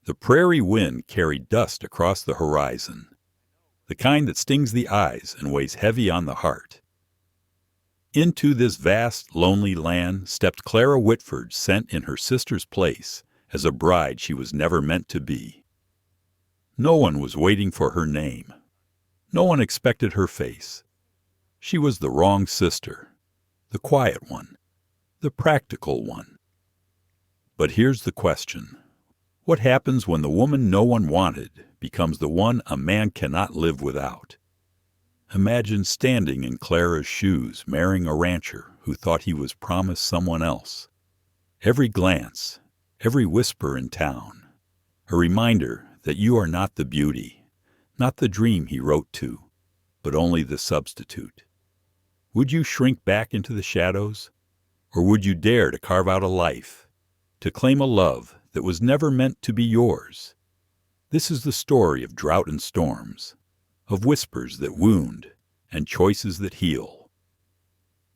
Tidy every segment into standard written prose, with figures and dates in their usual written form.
The prairie wind carried dust across the horizon, the kind that stings the eyes and weighs heavy on the heart. Into this vast, lonely land stepped Clara Whitford, sent in her sister's place as a bride she was never meant to be. No one was waiting for her name. No one expected her face. She was the wrong sister, the quiet one, the practical one. But here's the question. What happens when the woman no one wanted becomes the one a man cannot live without? Imagine standing in Clara's shoes, marrying a rancher who thought he was promised someone else. Every glance, every whisper in town, a reminder that you are not the beauty, not the dream he wrote to, but only the substitute. Would you shrink back into the shadows, or would you dare to carve out a life, to claim a love that was never meant to be yours? This is the story of drought and storms, of whispers that wound and choices that heal.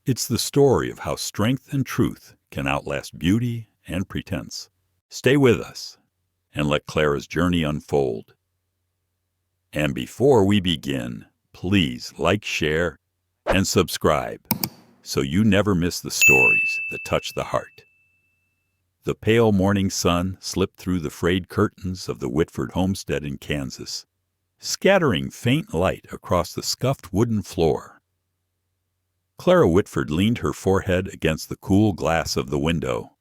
It's the story of how strength and truth can outlast beauty and pretense. Stay with us and let Clara's journey unfold. And before we begin, please like, share, and subscribe so you never miss the stories that touch the heart. The pale morning sun slipped through the frayed curtains of the Whitford homestead in Kansas, scattering faint light across the scuffed wooden floor. Clara Whitford leaned her forehead against the cool glass of the window,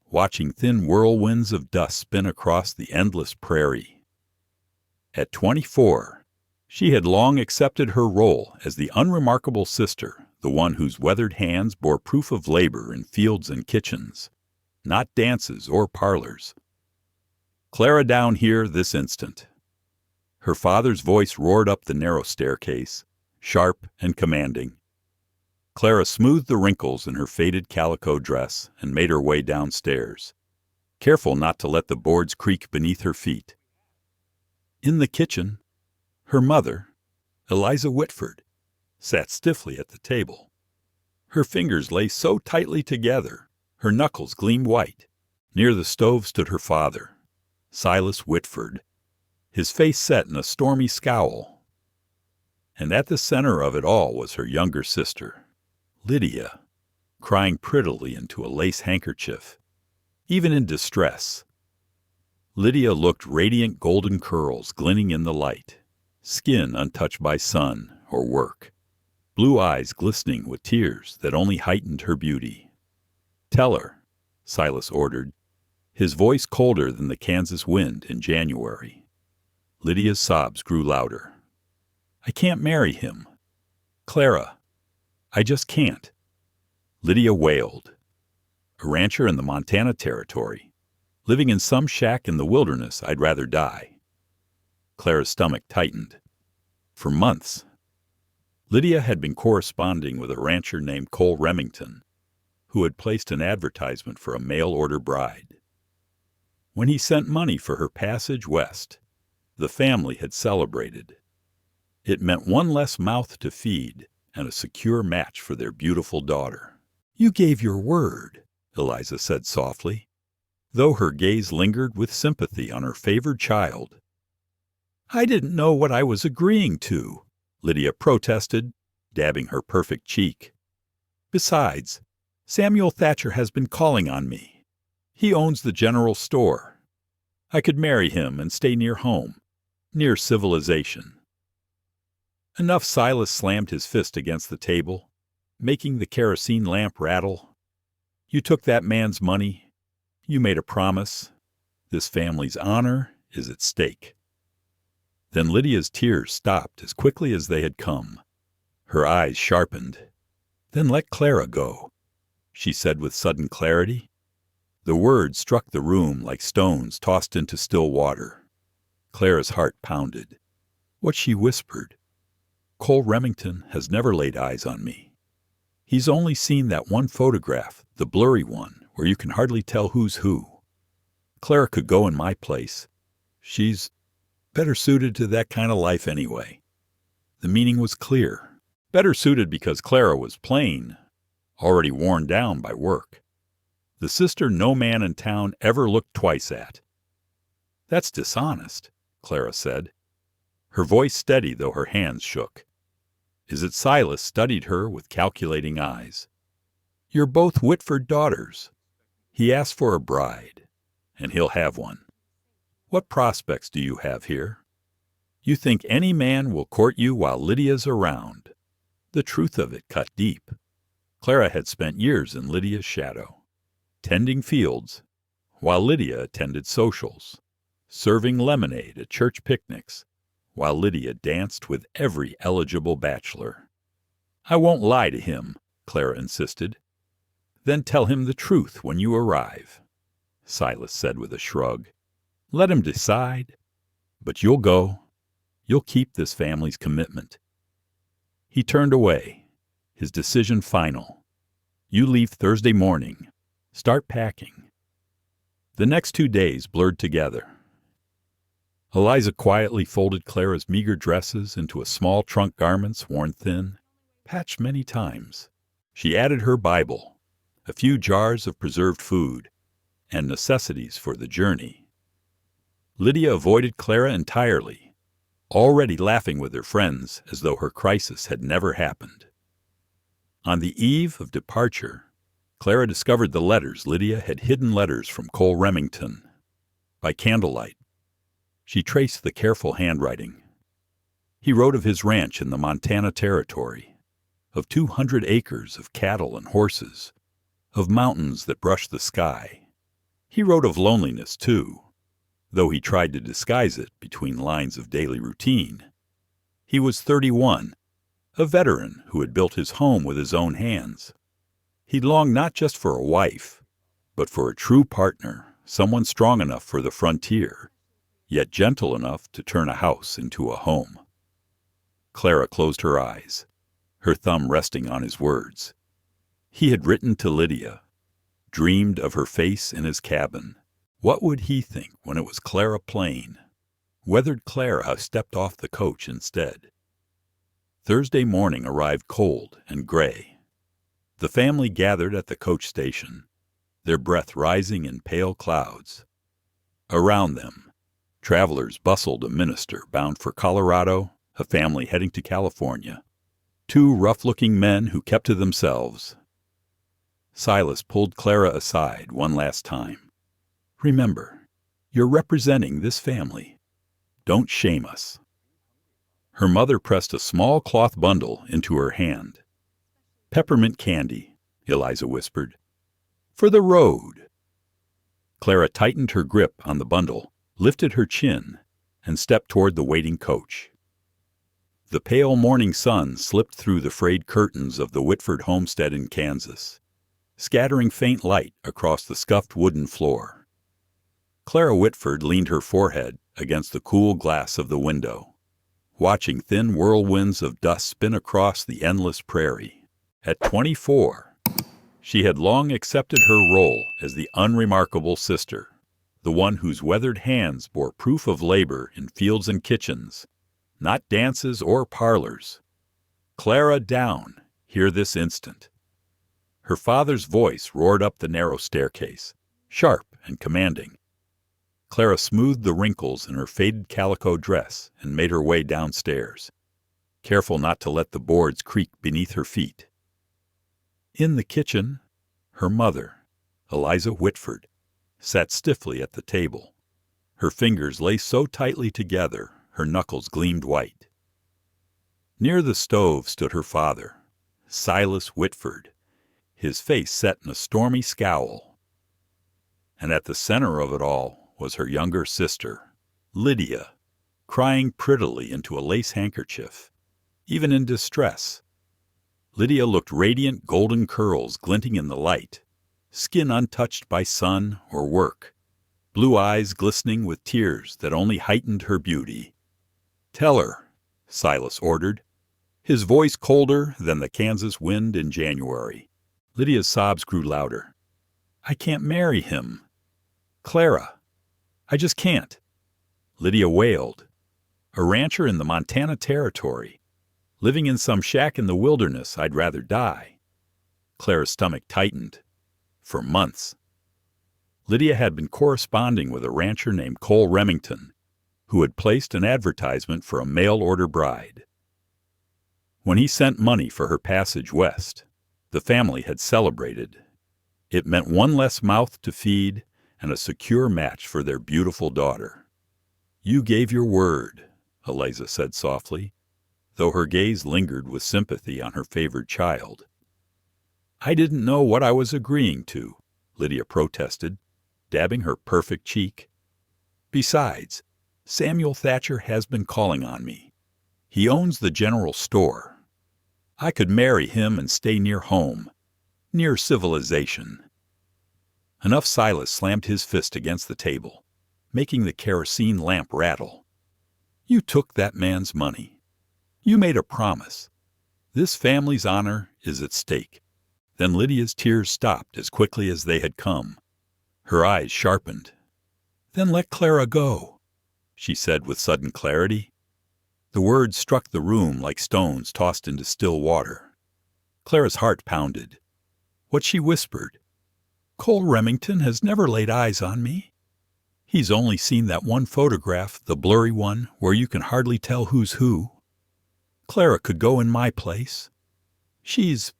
watching thin whirlwinds of dust spin across the endless prairie. At 24, she had long accepted her role as the unremarkable sister, the one whose weathered hands bore proof of labor in fields and kitchens, not dances or parlors. Clara down here this instant. Her father's voice roared up the narrow staircase, sharp and commanding. Clara smoothed the wrinkles in her faded calico dress and made her way downstairs, careful not to let the boards creak beneath her feet. In the kitchen, her mother, Eliza Whitford, sat stiffly at the table. Her fingers lay so tightly together, her knuckles gleamed white. Near the stove stood her father, Silas Whitford, his face set in a stormy scowl. And at the center of it all was her younger sister, Lydia, crying prettily into a lace handkerchief, even in distress. Lydia looked radiant golden curls glinting in the light, skin untouched by sun or work, blue eyes glistening with tears that only heightened her beauty. "Tell her," Silas ordered, his voice colder than the Kansas wind in January. Lydia's sobs grew louder. "I can't marry him. Clara, I just can't." Lydia wailed. "A rancher in the Montana Territory, living in some shack in the wilderness, I'd rather die." Clara's stomach tightened. For months, Lydia had been corresponding with a rancher named Cole Remington, who had placed an advertisement for a mail-order bride. When he sent money for her passage west, the family had celebrated. It meant one less mouth to feed and a secure match for their beautiful daughter. "You gave your word," Eliza said softly, though her gaze lingered with sympathy on her favored child. "I didn't know what I was agreeing to," Lydia protested, dabbing her perfect cheek. "Besides, Samuel Thatcher has been calling on me. He owns the general store. I could marry him and stay near home, near civilization." Enough. Silas slammed his fist against the table, making the kerosene lamp rattle. "You took that man's money. You made a promise. This family's honor is at stake." Then Lydia's tears stopped as quickly as they had come. Her eyes sharpened. "Then let Clara go," she said with sudden clarity. The words struck the room like stones tossed into still water. Clara's heart pounded. What she whispered, "Cole Remington has never laid eyes on me. He's only seen that one photograph, the blurry one, where you can hardly tell who's who. Clara could go in my place. She's better suited to that kind of life anyway." The meaning was clear. Better suited because Clara was plain, already worn down by work. The sister no man in town ever looked twice at. That's dishonest, Clara said, her voice steady though her hands shook. Is it Silas studied her with calculating eyes. You're both Whitford daughters. He asked for a bride, and he'll have one. What prospects do you have here? You think any man will court you while Lydia's around. The truth of it cut deep. Clara had spent years in Lydia's shadow, tending fields, while Lydia attended socials, serving lemonade at church picnics, while Lydia danced with every eligible bachelor. I won't lie to him, Clara insisted. Then tell him the truth when you arrive, Silas said with a shrug. Let him decide. But you'll go. You'll keep this family's commitment. He turned away, his decision final. You leave Thursday morning. Start packing. The next 2 days blurred together. Eliza quietly folded Clara's meager dresses into a small trunk garments worn thin, patched many times. She added her Bible, a few jars of preserved food, and necessities for the journey. Lydia avoided Clara entirely, already laughing with her friends as though her crisis had never happened. On the eve of departure, Clara discovered the letters Lydia had hidden letters from Cole Remington. By candlelight, she traced the careful handwriting. He wrote of his ranch in the Montana Territory, of 200 acres of cattle and horses, of mountains that brushed the sky. He wrote of loneliness, too, though he tried to disguise it between lines of daily routine. He was 31, a veteran who had built his home with his own hands. He longed not just for a wife, but for a true partner, someone strong enough for the frontier, yet gentle enough to turn a house into a home. Clara closed her eyes, her thumb resting on his words. He had written to Lydia, dreamed of her face in his cabin. What would he think when it was Clara Plain? Weathered Clara stepped off the coach instead. Thursday morning arrived cold and gray. The family gathered at the coach station, their breath rising in pale clouds. Around them, travelers bustled a minister bound for Colorado, a family heading to California, 2 rough-looking men who kept to themselves. Silas pulled Clara aside one last time. Remember, you're representing this family. Don't shame us. Her mother pressed a small cloth bundle into her hand. Peppermint candy, Eliza whispered. For the road. Clara tightened her grip on the bundle, lifted her chin, and stepped toward the waiting coach. The pale morning sun slipped through the frayed curtains of the Whitford homestead in Kansas, scattering faint light across the scuffed wooden floor. Clara Whitford leaned her forehead against the cool glass of the window, watching thin whirlwinds of dust spin across the endless prairie. At 24, she had long accepted her role as the unremarkable sister, the one whose weathered hands bore proof of labor in fields and kitchens, not dances or parlors. Clara down, here this instant. Her father's voice roared up the narrow staircase, sharp and commanding. Clara smoothed the wrinkles in her faded calico dress and made her way downstairs, careful not to let the boards creak beneath her feet. In the kitchen, her mother, Eliza Whitford, sat stiffly at the table. Her fingers lay so tightly together, her knuckles gleamed white. Near the stove stood her father, Silas Whitford, his face set in a stormy scowl. And at the center of it all was her younger sister, Lydia, crying prettily into a lace handkerchief, even in distress. Lydia looked radiant golden curls glinting in the light, skin untouched by sun or work, blue eyes glistening with tears that only heightened her beauty. "Tell her," Silas ordered, his voice colder than the Kansas wind in January. Lydia's sobs grew louder. "I can't marry him. Clara, I just can't." Lydia wailed. "A rancher in the Montana Territory. Living in some shack in the wilderness, I'd rather die." Clara's stomach tightened. For months. Lydia had been corresponding with a rancher named Cole Remington, who had placed an advertisement for a mail-order bride. When he sent money for her passage west, the family had celebrated. It meant one less mouth to feed and a secure match for their beautiful daughter. "You gave your word," Eliza said softly, though her gaze lingered with sympathy on her favored child. "I didn't know what I was agreeing to," Lydia protested, dabbing her perfect cheek. "Besides, Samuel Thatcher has been calling on me. He owns the general store. I could marry him and stay near home, near civilization." Enough. Silas slammed his fist against the table, making the kerosene lamp rattle. "You took that man's money. You made a promise. This family's honor is at stake." Then Lydia's tears stopped as quickly as they had come. Her eyes sharpened. "Then let Clara go," she said with sudden clarity. The words struck the room like stones tossed into still water. Clara's heart pounded. What she whispered, "Cole Remington has never laid eyes on me. He's only seen that one photograph, the blurry one, where you can hardly tell who's who. Clara could go in my place. She's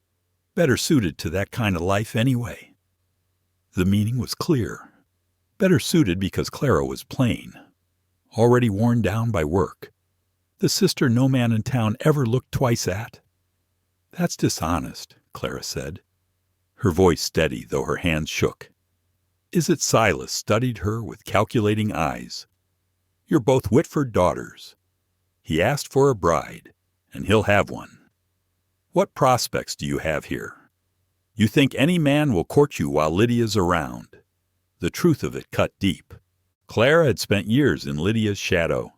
better suited to that kind of life anyway." The meaning was clear. Better suited because Clara was plain, already worn down by work, the sister no man in town ever looked twice at. "That's dishonest," Clara said, her voice steady though her hands shook. "Is it Silas studied her with calculating eyes? You're both Whitford daughters. He asked for a bride, and he'll have one. What prospects do you have here? You think any man will court you while Lydia's around." The truth of it cut deep. Clara had spent years in Lydia's shadow,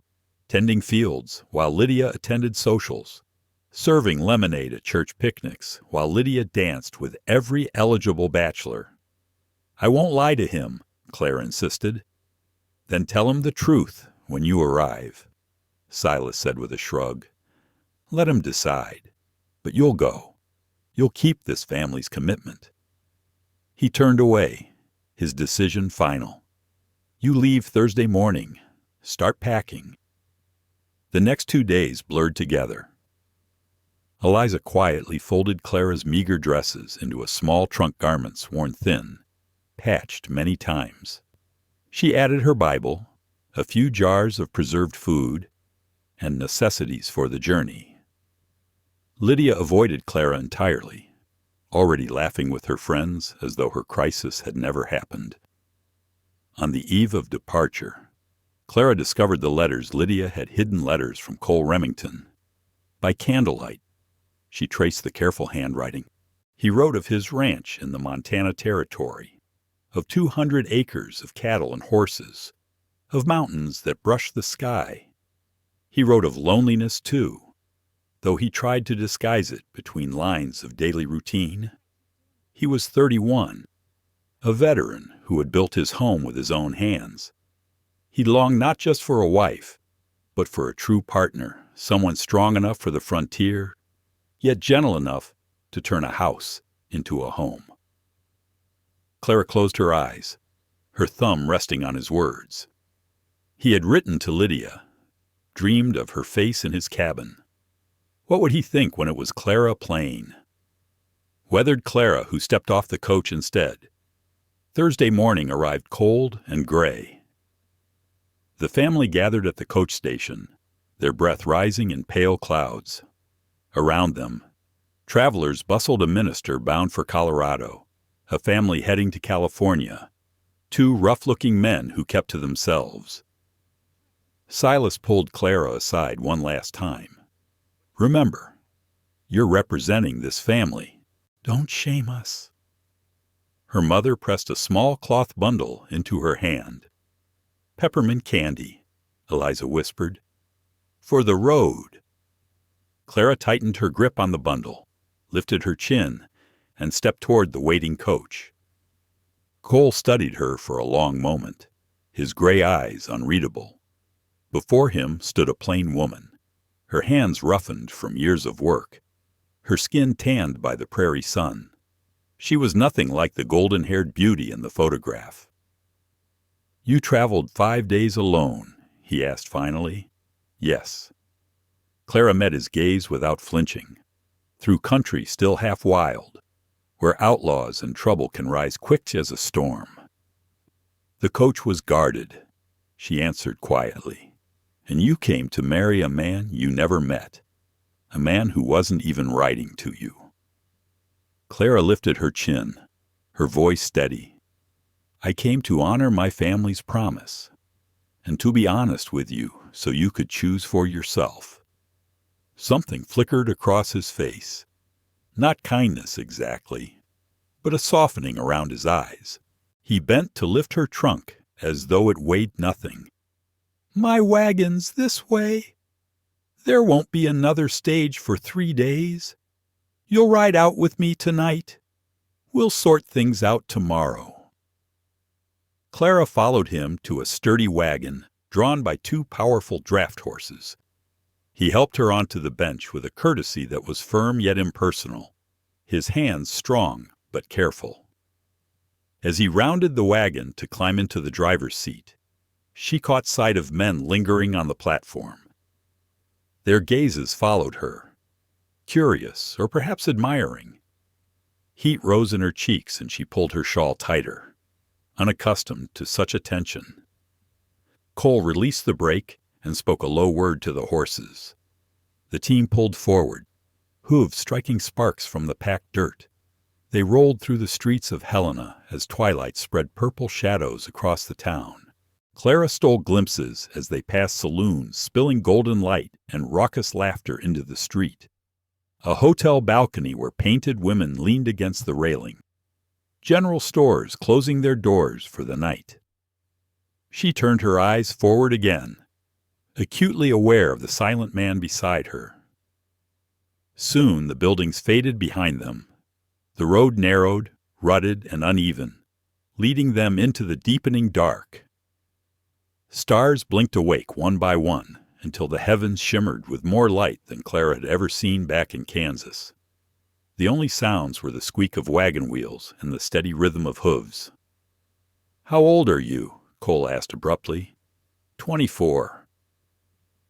tending fields while Lydia attended socials, serving lemonade at church picnics while Lydia danced with every eligible bachelor. "I won't lie to him," Clara insisted. "Then tell him the truth when you arrive," Silas said with a shrug. "Let him decide. But you'll go. You'll keep this family's commitment." He turned away, his decision final. "You leave Thursday morning. Start packing." The next 2 days blurred together. Eliza quietly folded Clara's meager dresses into a small trunk garments worn thin, patched many times. She added her Bible, a few jars of preserved food, and necessities for the journey. Lydia avoided Clara entirely, already laughing with her friends as though her crisis had never happened. On the eve of departure, Clara discovered the letters Lydia had hidden letters from Cole Remington. By candlelight, she traced the careful handwriting. He wrote of his ranch in the Montana Territory, of 200 acres of cattle and horses, of mountains that brushed the sky. He wrote of loneliness, too, though he tried to disguise it between lines of daily routine. He was 31, a veteran who had built his home with his own hands. He longed not just for a wife, but for a true partner, someone strong enough for the frontier, yet gentle enough to turn a house into a home. Clara closed her eyes, her thumb resting on his words. He had written to Lydia, dreamed of her face in his cabin. What would he think when it was Clara plain? Weathered Clara, who stepped off the coach instead. Thursday morning arrived cold and gray. The family gathered at the coach station, their breath rising in pale clouds. Around them, travelers bustled, a minister bound for Colorado, a family heading to California, 2 rough-looking men who kept to themselves. Silas pulled Clara aside one last time. "Remember, you're representing this family. Don't shame us." Her mother pressed a small cloth bundle into her hand. "Peppermint candy," Eliza whispered. "For the road." Clara tightened her grip on the bundle, lifted her chin, and stepped toward the waiting coach. Cole studied her for a long moment, his gray eyes unreadable. Before him stood a plain woman, her hands roughened from years of work, her skin tanned by the prairie sun. She was nothing like the golden-haired beauty in the photograph. You traveled 5 days alone, he asked finally. Yes. Clara met his gaze without flinching. Through country still half wild, where outlaws and trouble can rise quick as a storm. The coach was guarded, she answered quietly. And you came to marry a man you never met, a man who wasn't even writing to you. Clara lifted her chin, her voice steady. I came to honor my family's promise, and to be honest with you so you could choose for yourself. Something flickered across his face. Not kindness exactly, but a softening around his eyes. He bent to lift her trunk as though it weighed nothing. My wagon's this way. There won't be another stage for 3 days. You'll ride out with me tonight. We'll sort things out tomorrow. Clara followed him to a sturdy wagon drawn by 2 powerful draft horses. He helped her onto the bench with a courtesy that was firm yet impersonal, his hands strong but careful. As he rounded the wagon to climb into the driver's seat, she caught sight of men lingering on the platform. Their gazes followed her, curious or perhaps admiring. Heat rose in her cheeks and she pulled her shawl tighter, unaccustomed to such attention. Cole released the brake and spoke a low word to the horses. The team pulled forward, hooves striking sparks from the packed dirt. They rolled through the streets of Helena as twilight spread purple shadows across the town. Clara stole glimpses as they passed saloons spilling golden light and raucous laughter into the street. A hotel balcony where painted women leaned against the railing. General stores closing their doors for the night. She turned her eyes forward again, acutely aware of the silent man beside her. Soon the buildings faded behind them. The road narrowed, rutted and uneven, leading them into the deepening dark. Stars blinked awake one by one until the heavens shimmered with more light than Clara had ever seen back in Kansas. The only sounds were the squeak of wagon wheels and the steady rhythm of hooves. How old are you? Cole asked abruptly. 24.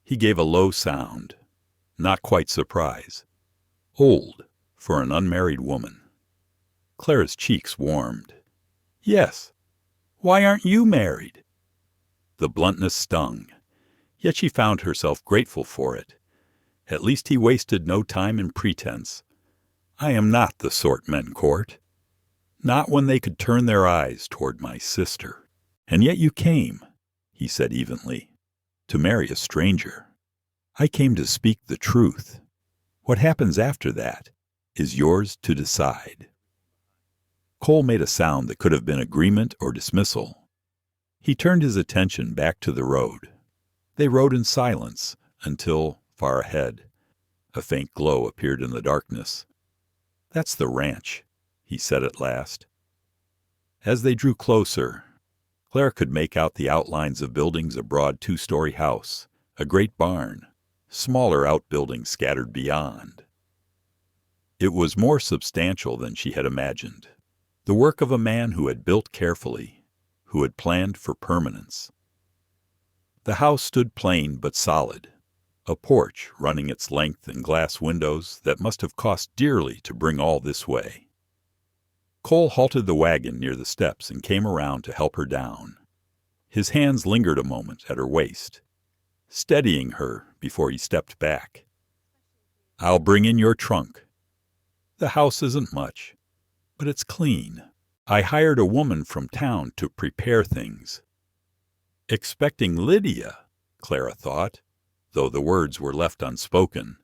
He gave a low sound, not quite surprise. Old for an unmarried woman. Clara's cheeks warmed. Yes. Why aren't you married? The bluntness stung, yet she found herself grateful for it. At least he wasted no time in pretense. I am not the sort men court. Not when they could turn their eyes toward my sister. And yet you came, he said evenly, to marry a stranger. I came to speak the truth. What happens after that is yours to decide. Cole made a sound that could have been agreement or dismissal. He turned his attention back to the road. They rode in silence until, far ahead, a faint glow appeared in the darkness. That's the ranch, he said at last. As they drew closer, Clara could make out the outlines of buildings, a broad 2-story house, a great barn, smaller outbuildings scattered beyond. It was more substantial than she had imagined, the work of a man who had built carefully, who had planned for permanence. The house stood plain but solid, a porch running its length and glass windows that must have cost dearly to bring all this way. Cole halted the wagon near the steps and came around to help her down. His hands lingered a moment at her waist, steadying her before he stepped back. I'll bring in your trunk. The house isn't much, but it's clean. I hired a woman from town to prepare things. Expecting Lydia, Clara thought, though the words were left unspoken.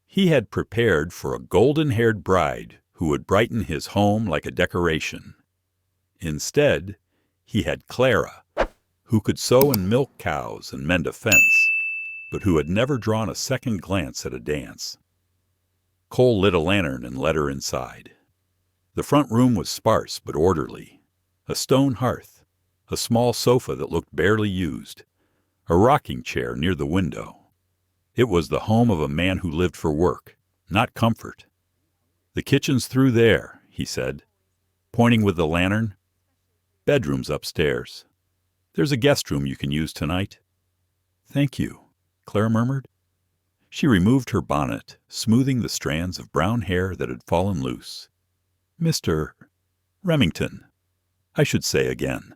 He had prepared for a golden-haired bride who would brighten his home like a decoration. Instead, he had Clara, who could sew and milk cows and mend a fence, but who had never drawn a second glance at a dance. Cole lit a lantern and led her inside. The front room was sparse but orderly. A stone hearth, a small sofa that looked barely used, a rocking chair near the window. It was the home of a man who lived for work, not comfort. The kitchen's through there, he said, pointing with the lantern. Bedroom's upstairs. There's a guest room you can use tonight." "Thank you," Clara murmured. She removed her bonnet, smoothing the strands of brown hair that had fallen loose. "Mr. Remington, I should say again."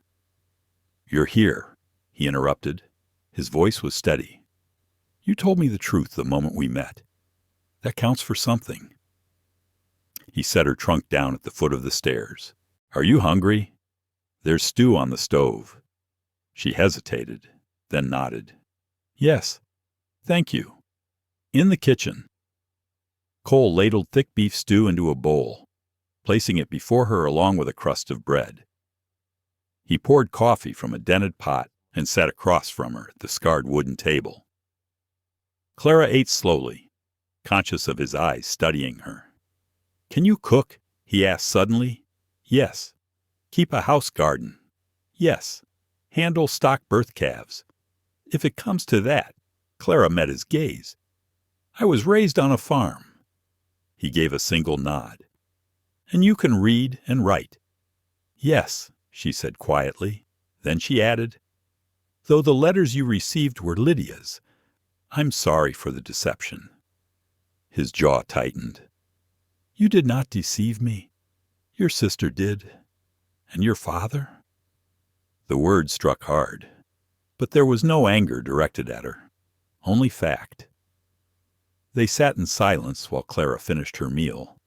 "You're here," he interrupted. His voice was steady. "You told me the truth the moment we met. That counts for something." He set her trunk down at the foot of the stairs. "Are you hungry? There's stew on the stove." She hesitated, then nodded. "Yes, thank you." In the kitchen, Cole ladled thick beef stew into a bowl, placing it before her along with a crust of bread. He poured coffee from a dented pot and sat across from her at the scarred wooden table. Clara ate slowly, conscious of his eyes studying her. "Can you cook?" he asked suddenly. "Yes." "Keep a house garden?" "Yes." "Handle stock birth calves?" "If it comes to that." Clara met his gaze. "I was raised on a farm." He gave a single nod. "And you can read and write?" "Yes," she said quietly. Then she added, "Though the letters you received were Lydia's, I'm sorry for the deception." His jaw tightened. "You did not deceive me. Your sister did. And your father?" The word struck hard, but there was no anger directed at her, only fact. They sat in silence while Clara finished her meal.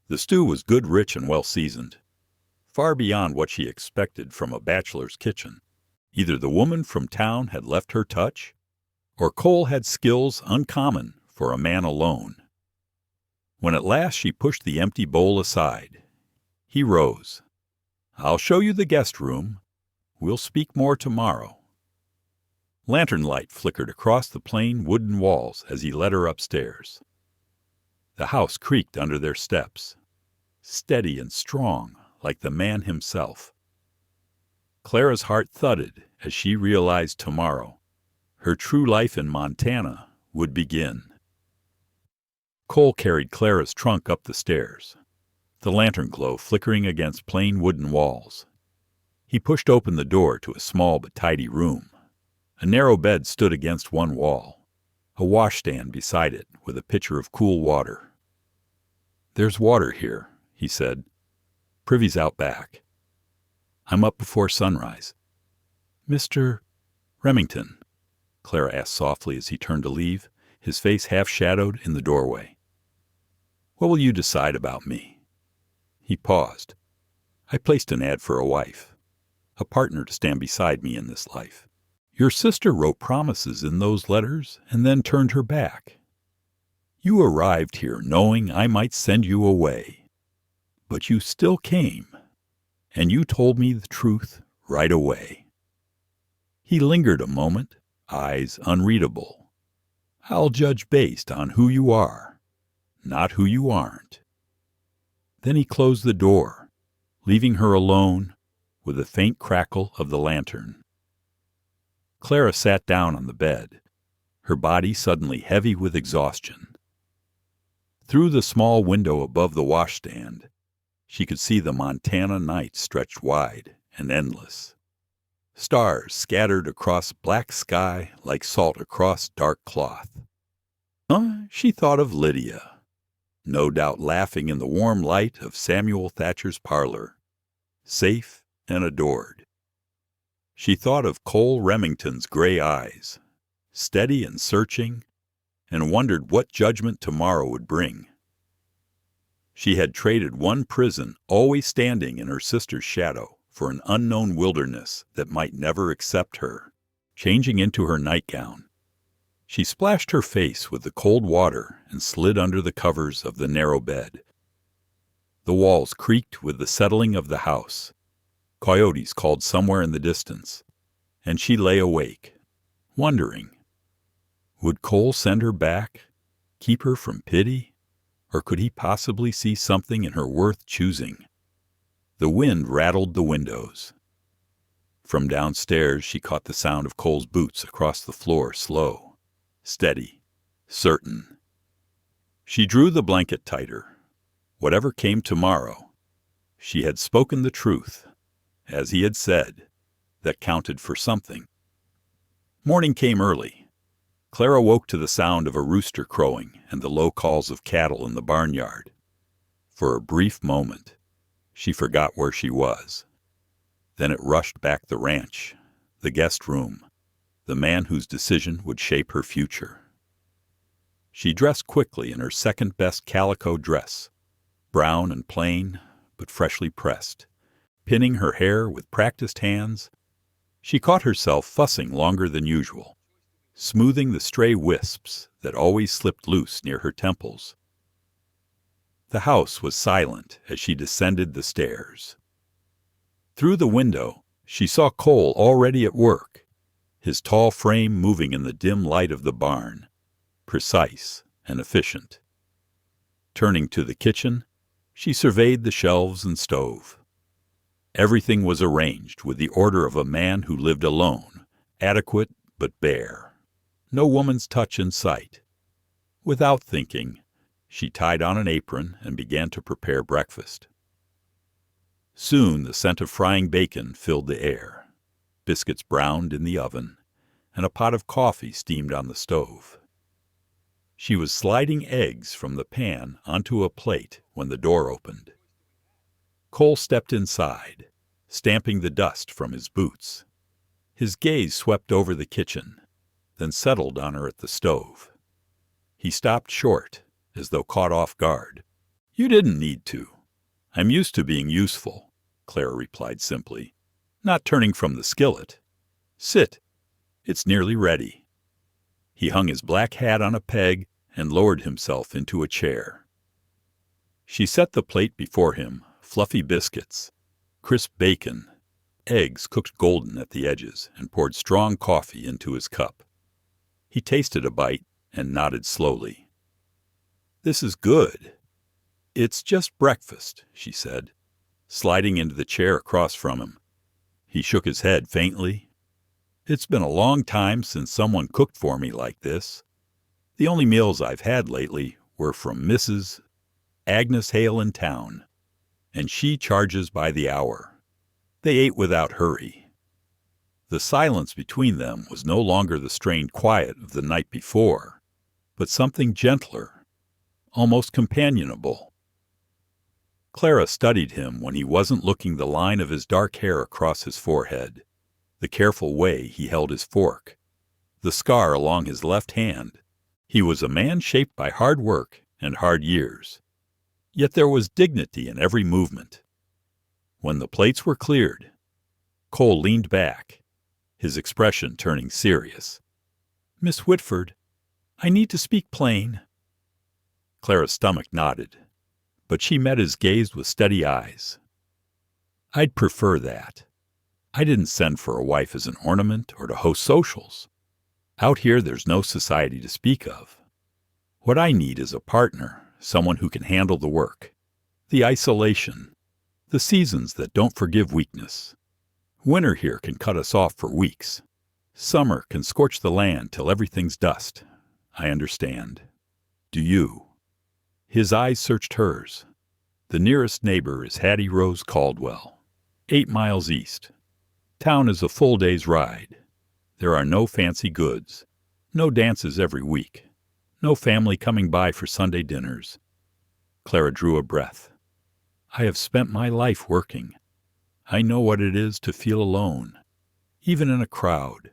The stew was good, rich, and well-seasoned, far beyond what she expected from a bachelor's kitchen. Either the woman from town had left her touch, or Cole had skills uncommon for a man alone. When at last she pushed the empty bowl aside, he rose. "I'll show you the guest room. We'll speak more tomorrow." Lantern light flickered across the plain wooden walls as he led her upstairs. The house creaked under their steps, steady and strong like the man himself. Clara's heart thudded as she realized tomorrow her true life in Montana would begin. Cole carried Clara's trunk up the stairs, the lantern glow flickering against plain wooden walls. He pushed open the door to a small but tidy room. A narrow bed stood against one wall, a washstand beside it with a pitcher of cool water. "There's water here," he said. "Privy's out back. I'm up before sunrise." "Mr. Remington?" Clara asked softly as he turned to leave, his face half-shadowed in the doorway. "What will you decide about me?" He paused. "I placed an ad for a wife, a partner to stand beside me in this life. Your sister wrote promises in those letters and then turned her back. You arrived here knowing I might send you away, but you still came, and you told me the truth right away." He lingered a moment, eyes unreadable. "I'll judge based on who you are, not who you aren't." Then he closed the door, leaving her alone with the faint crackle of the lantern. Clara sat down on the bed, her body suddenly heavy with exhaustion. Through the small window above the washstand, she could see the Montana night stretched wide and endless. Stars scattered across black sky like salt across dark cloth. She thought of Lydia, no doubt laughing in the warm light of Samuel Thatcher's parlor, safe and adored. She thought of Cole Remington's gray eyes, steady and searching, and wondered what judgment tomorrow would bring. She had traded one prison always standing in her sister's shadow for an unknown wilderness that might never accept her. Changing into her nightgown, she splashed her face with the cold water and slid under the covers of the narrow bed. The walls creaked with the settling of the house. Coyotes called somewhere in the distance, and she lay awake, wondering, would Cole send her back, keep her from pity, or could he possibly see something in her worth choosing? The wind rattled the windows. From downstairs she caught the sound of Cole's boots across the floor, slow, steady, certain. She drew the blanket tighter. Whatever came tomorrow, she had spoken the truth. As he had said, that counted for something. Morning came early. Clara woke to the sound of a rooster crowing and the low calls of cattle in the barnyard. For a brief moment, she forgot where she was. Then it rushed back the ranch, the guest room, the man whose decision would shape her future. She dressed quickly in her second-best calico dress, brown and plain, but freshly pressed. Pinning her hair with practiced hands, she caught herself fussing longer than usual, smoothing the stray wisps that always slipped loose near her temples. The house was silent as she descended the stairs. Through the window, she saw Cole already at work, his tall frame moving in the dim light of the barn, precise and efficient. Turning to the kitchen, she surveyed the shelves and stove. Everything was arranged with the order of a man who lived alone, adequate but bare. No woman's touch in sight. Without thinking, she tied on an apron and began to prepare breakfast. Soon the scent of frying bacon filled the air. Biscuits browned in the oven, and a pot of coffee steamed on the stove. She was sliding eggs from the pan onto a plate when the door opened. Cole stepped inside, stamping the dust from his boots. His gaze swept over the kitchen, then settled on her at the stove. He stopped short, as though caught off guard. "You didn't need to. I'm used to being useful," Clara replied simply, not turning from the skillet. "Sit. It's nearly ready." He hung his black hat on a peg and lowered himself into a chair. She set the plate before him, fluffy biscuits, crisp bacon, eggs cooked golden at the edges, and poured strong coffee into his cup. He tasted a bite and nodded slowly. "This is good." "It's just breakfast," she said, sliding into the chair across from him. He shook his head faintly. "It's been a long time since someone cooked for me like this. The only meals I've had lately were from Mrs. Agnes Hale in town, and she charges by the hour." They ate without hurry. The silence between them was no longer the strained quiet of the night before, but something gentler, almost companionable. Clara studied him when he wasn't looking, the line of his dark hair across his forehead, the careful way he held his fork, the scar along his left hand. He was a man shaped by hard work and hard years. Yet there was dignity in every movement. When the plates were cleared, Cole leaned back, his expression turning serious. "Miss Whitford, I need to speak plain." Clara's stomach nodded, but she met his gaze with steady eyes. "I'd prefer that. I didn't send for a wife as an ornament or to host socials. Out here there's no society to speak of. What I need is a partner, someone who can handle the work, the isolation, the seasons that don't forgive weakness. Winter here can cut us off for weeks. Summer can scorch the land till everything's dust. I understand. Do you?" His eyes searched hers. "The nearest neighbor is Hattie Rose Caldwell, 8 miles east. Town is a full day's ride. There are no fancy goods, no dances every week, no family coming by for Sunday dinners." Clara drew a breath. "I have spent my life working. I know what it is to feel alone, even in a crowd,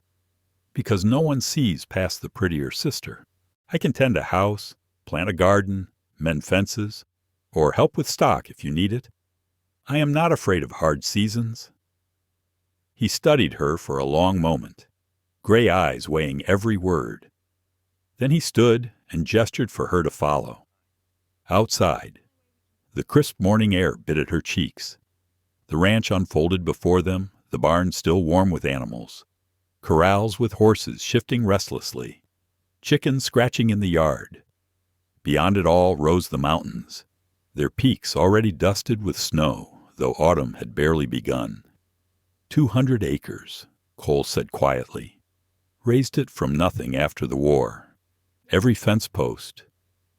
because no one sees past the prettier sister. I can tend a house, plant a garden, mend fences, or help with stock if you need it. I am not afraid of hard seasons." He studied her for a long moment, gray eyes weighing every word. Then he stood and gestured for her to follow. Outside, the crisp morning air bit at her cheeks. The ranch unfolded before them, the barn still warm with animals, corrals with horses shifting restlessly, chickens scratching in the yard. Beyond it all rose the mountains, their peaks already dusted with snow, though autumn had barely begun. 200 acres, Cole said quietly. Raised it from nothing after the war. Every fence post,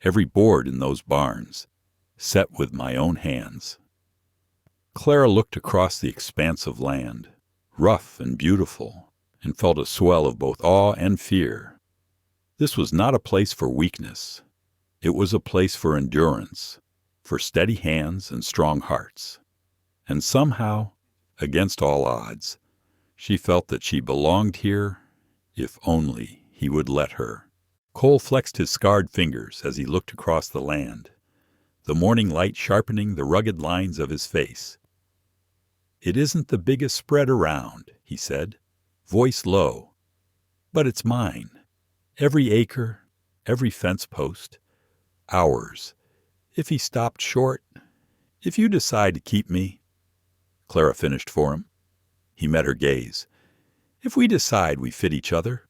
every board in those barns, set with my own hands. Clara looked across the expanse of land, rough and beautiful, and felt a swell of both awe and fear. This was not a place for weakness. It was a place for endurance, for steady hands and strong hearts. And somehow, against all odds, she felt that she belonged here, if only he would let her. Cole flexed his scarred fingers as he looked across the land, the morning light sharpening the rugged lines of his face. "It isn't the biggest spread around," he said, voice low, "but it's mine. Every acre, every fence post, ours. If he stopped short, if you decide to keep me," Clara finished for him. He met her gaze. "If we decide we fit each other,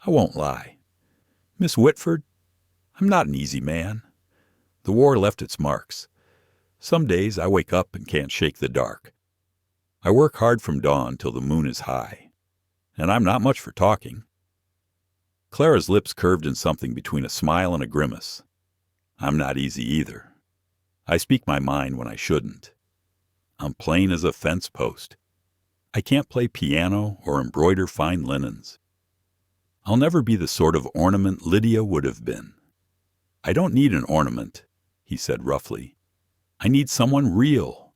I won't lie. Miss Whitford, I'm not an easy man. The war left its marks. Some days I wake up and can't shake the dark. I work hard from dawn till the moon is high, and I'm not much for talking." Clara's lips curved in something between a smile and a grimace. "I'm not easy either. I speak my mind when I shouldn't. I'm plain as a fence post. I can't play piano or embroider fine linens. I'll never be the sort of ornament Lydia would have been. I don't need an ornament," he said roughly. "I need someone real."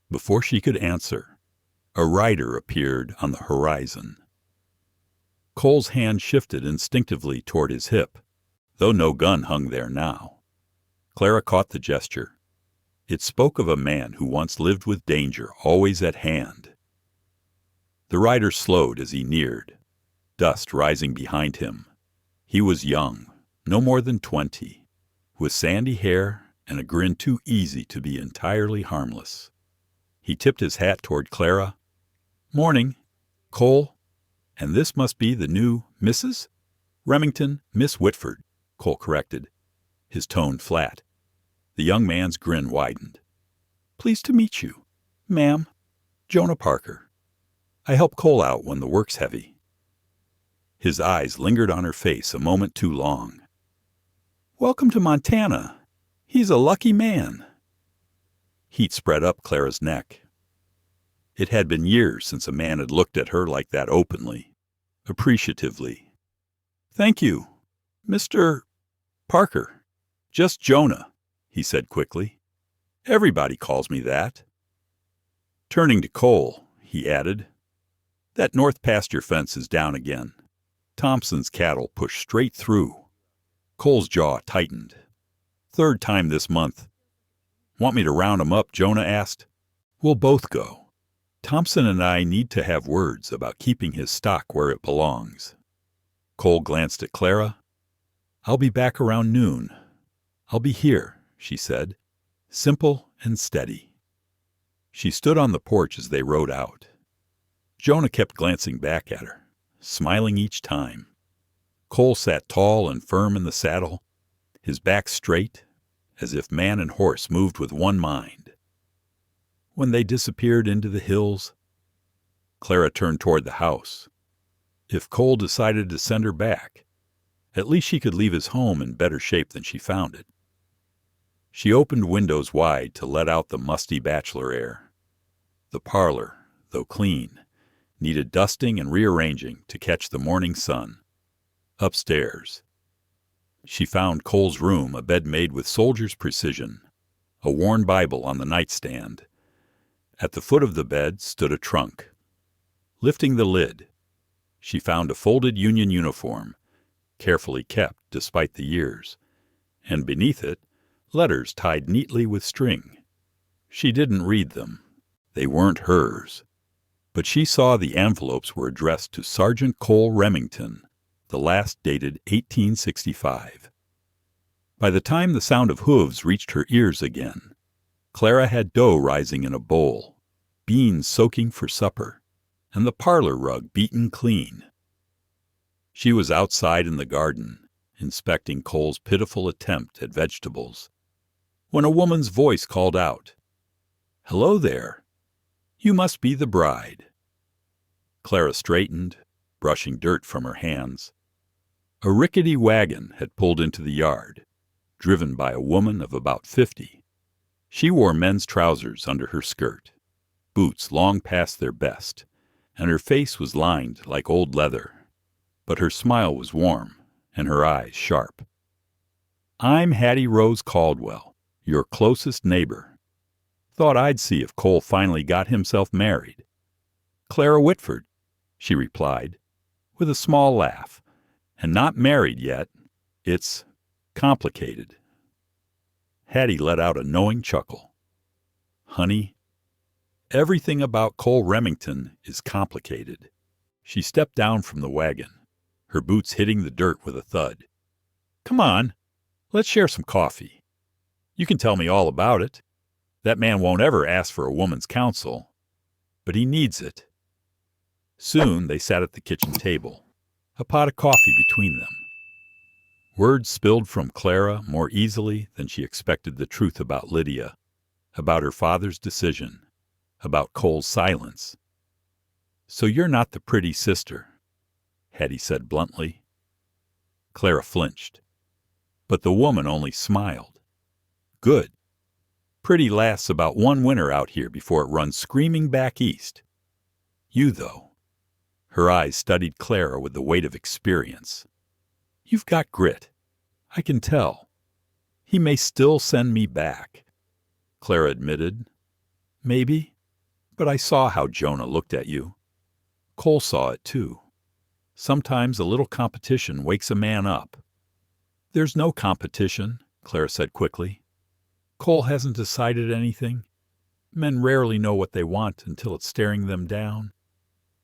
Before she could answer, a rider appeared on the horizon. Cole's hand shifted instinctively toward his hip, though no gun hung there now. Clara caught the gesture. It spoke of a man who once lived with danger always at hand. The rider slowed as he neared, dust rising behind him. He was young, no more than 20, with sandy hair and a grin too easy to be entirely harmless. He tipped his hat toward Clara. "Morning, Cole. And this must be the new Mrs. Remington, Miss Whitford," Cole corrected, his tone flat. The young man's grin widened. "Pleased to meet you, ma'am. Jonah Parker. I help Cole out when the work's heavy." His eyes lingered on her face a moment too long. "Welcome to Montana. He's a lucky man." Heat spread up Clara's neck. It had been years since a man had looked at her like that openly, appreciatively. "Thank you, Mr. Parker." "Just Jonah," he said quickly. "Everybody calls me that." Turning to Cole, he added, "That north pasture fence is down again. Thompson's cattle push straight through." Cole's jaw tightened. "Third time this month." "Want me to round 'em up?" Jonah asked. "We'll both go. Thompson and I need to have words about keeping his stock where it belongs." Cole glanced at Clara. "I'll be back around noon. I'll be here," she said, simple and steady. She stood on the porch as they rode out. Jonah kept glancing back at her, smiling each time. Cole sat tall and firm in the saddle, his back straight, as if man and horse moved with one mind. When they disappeared into the hills, Clara turned toward the house. If Cole decided to send her back, at least she could leave his home in better shape than she found it. She opened windows wide to let out the musty bachelor air. The parlor, though clean, needed dusting and rearranging to catch the morning sun. Upstairs, she found Cole's room a bed made with soldier's precision, a worn Bible on the nightstand. At the foot of the bed stood a trunk. Lifting the lid, she found a folded Union uniform, carefully kept despite the years, and beneath it, letters tied neatly with string. She didn't read them. They weren't hers. But she saw the envelopes were addressed to Sergeant Cole Remington, the last dated 1865. By the time the sound of hooves reached her ears again, Clara had dough rising in a bowl, beans soaking for supper, and the parlor rug beaten clean. She was outside in the garden, inspecting Cole's pitiful attempt at vegetables, when a woman's voice called out, "Hello there. You must be the bride." Clara straightened, brushing dirt from her hands. A rickety wagon had pulled into the yard, driven by a woman of about 50. She wore men's trousers under her skirt, boots long past their best, and her face was lined like old leather. But her smile was warm, and her eyes sharp. "I'm Hattie Rose Caldwell, your closest neighbor. Thought I'd see if Cole finally got himself married." "Clara Whitford," she replied, with a small laugh. "And not married yet. It's complicated." Hattie let out a knowing chuckle. "Honey, everything about Cole Remington is complicated." She stepped down from the wagon, her boots hitting the dirt with a thud. "Come on, let's share some coffee. You can tell me all about it. That man won't ever ask for a woman's counsel, but he needs it." Soon they sat at the kitchen table, a pot of coffee between them. Words spilled from Clara more easily than she expected the truth about Lydia, about her father's decision, about Cole's silence. "So you're not the pretty sister," Hattie said bluntly. Clara flinched, but the woman only smiled. "Good. Pretty lasts about one winter out here before it runs screaming back east. You, though," her eyes studied Clara with the weight of experience, "you've got grit. I can tell. He may still send me back," Clara admitted. "Maybe, but I saw how Jonah looked at you. Cole saw it too. Sometimes a little competition wakes a man up." "There's no competition," Clara said quickly. "Cole hasn't decided anything. Men rarely know what they want until it's staring them down,"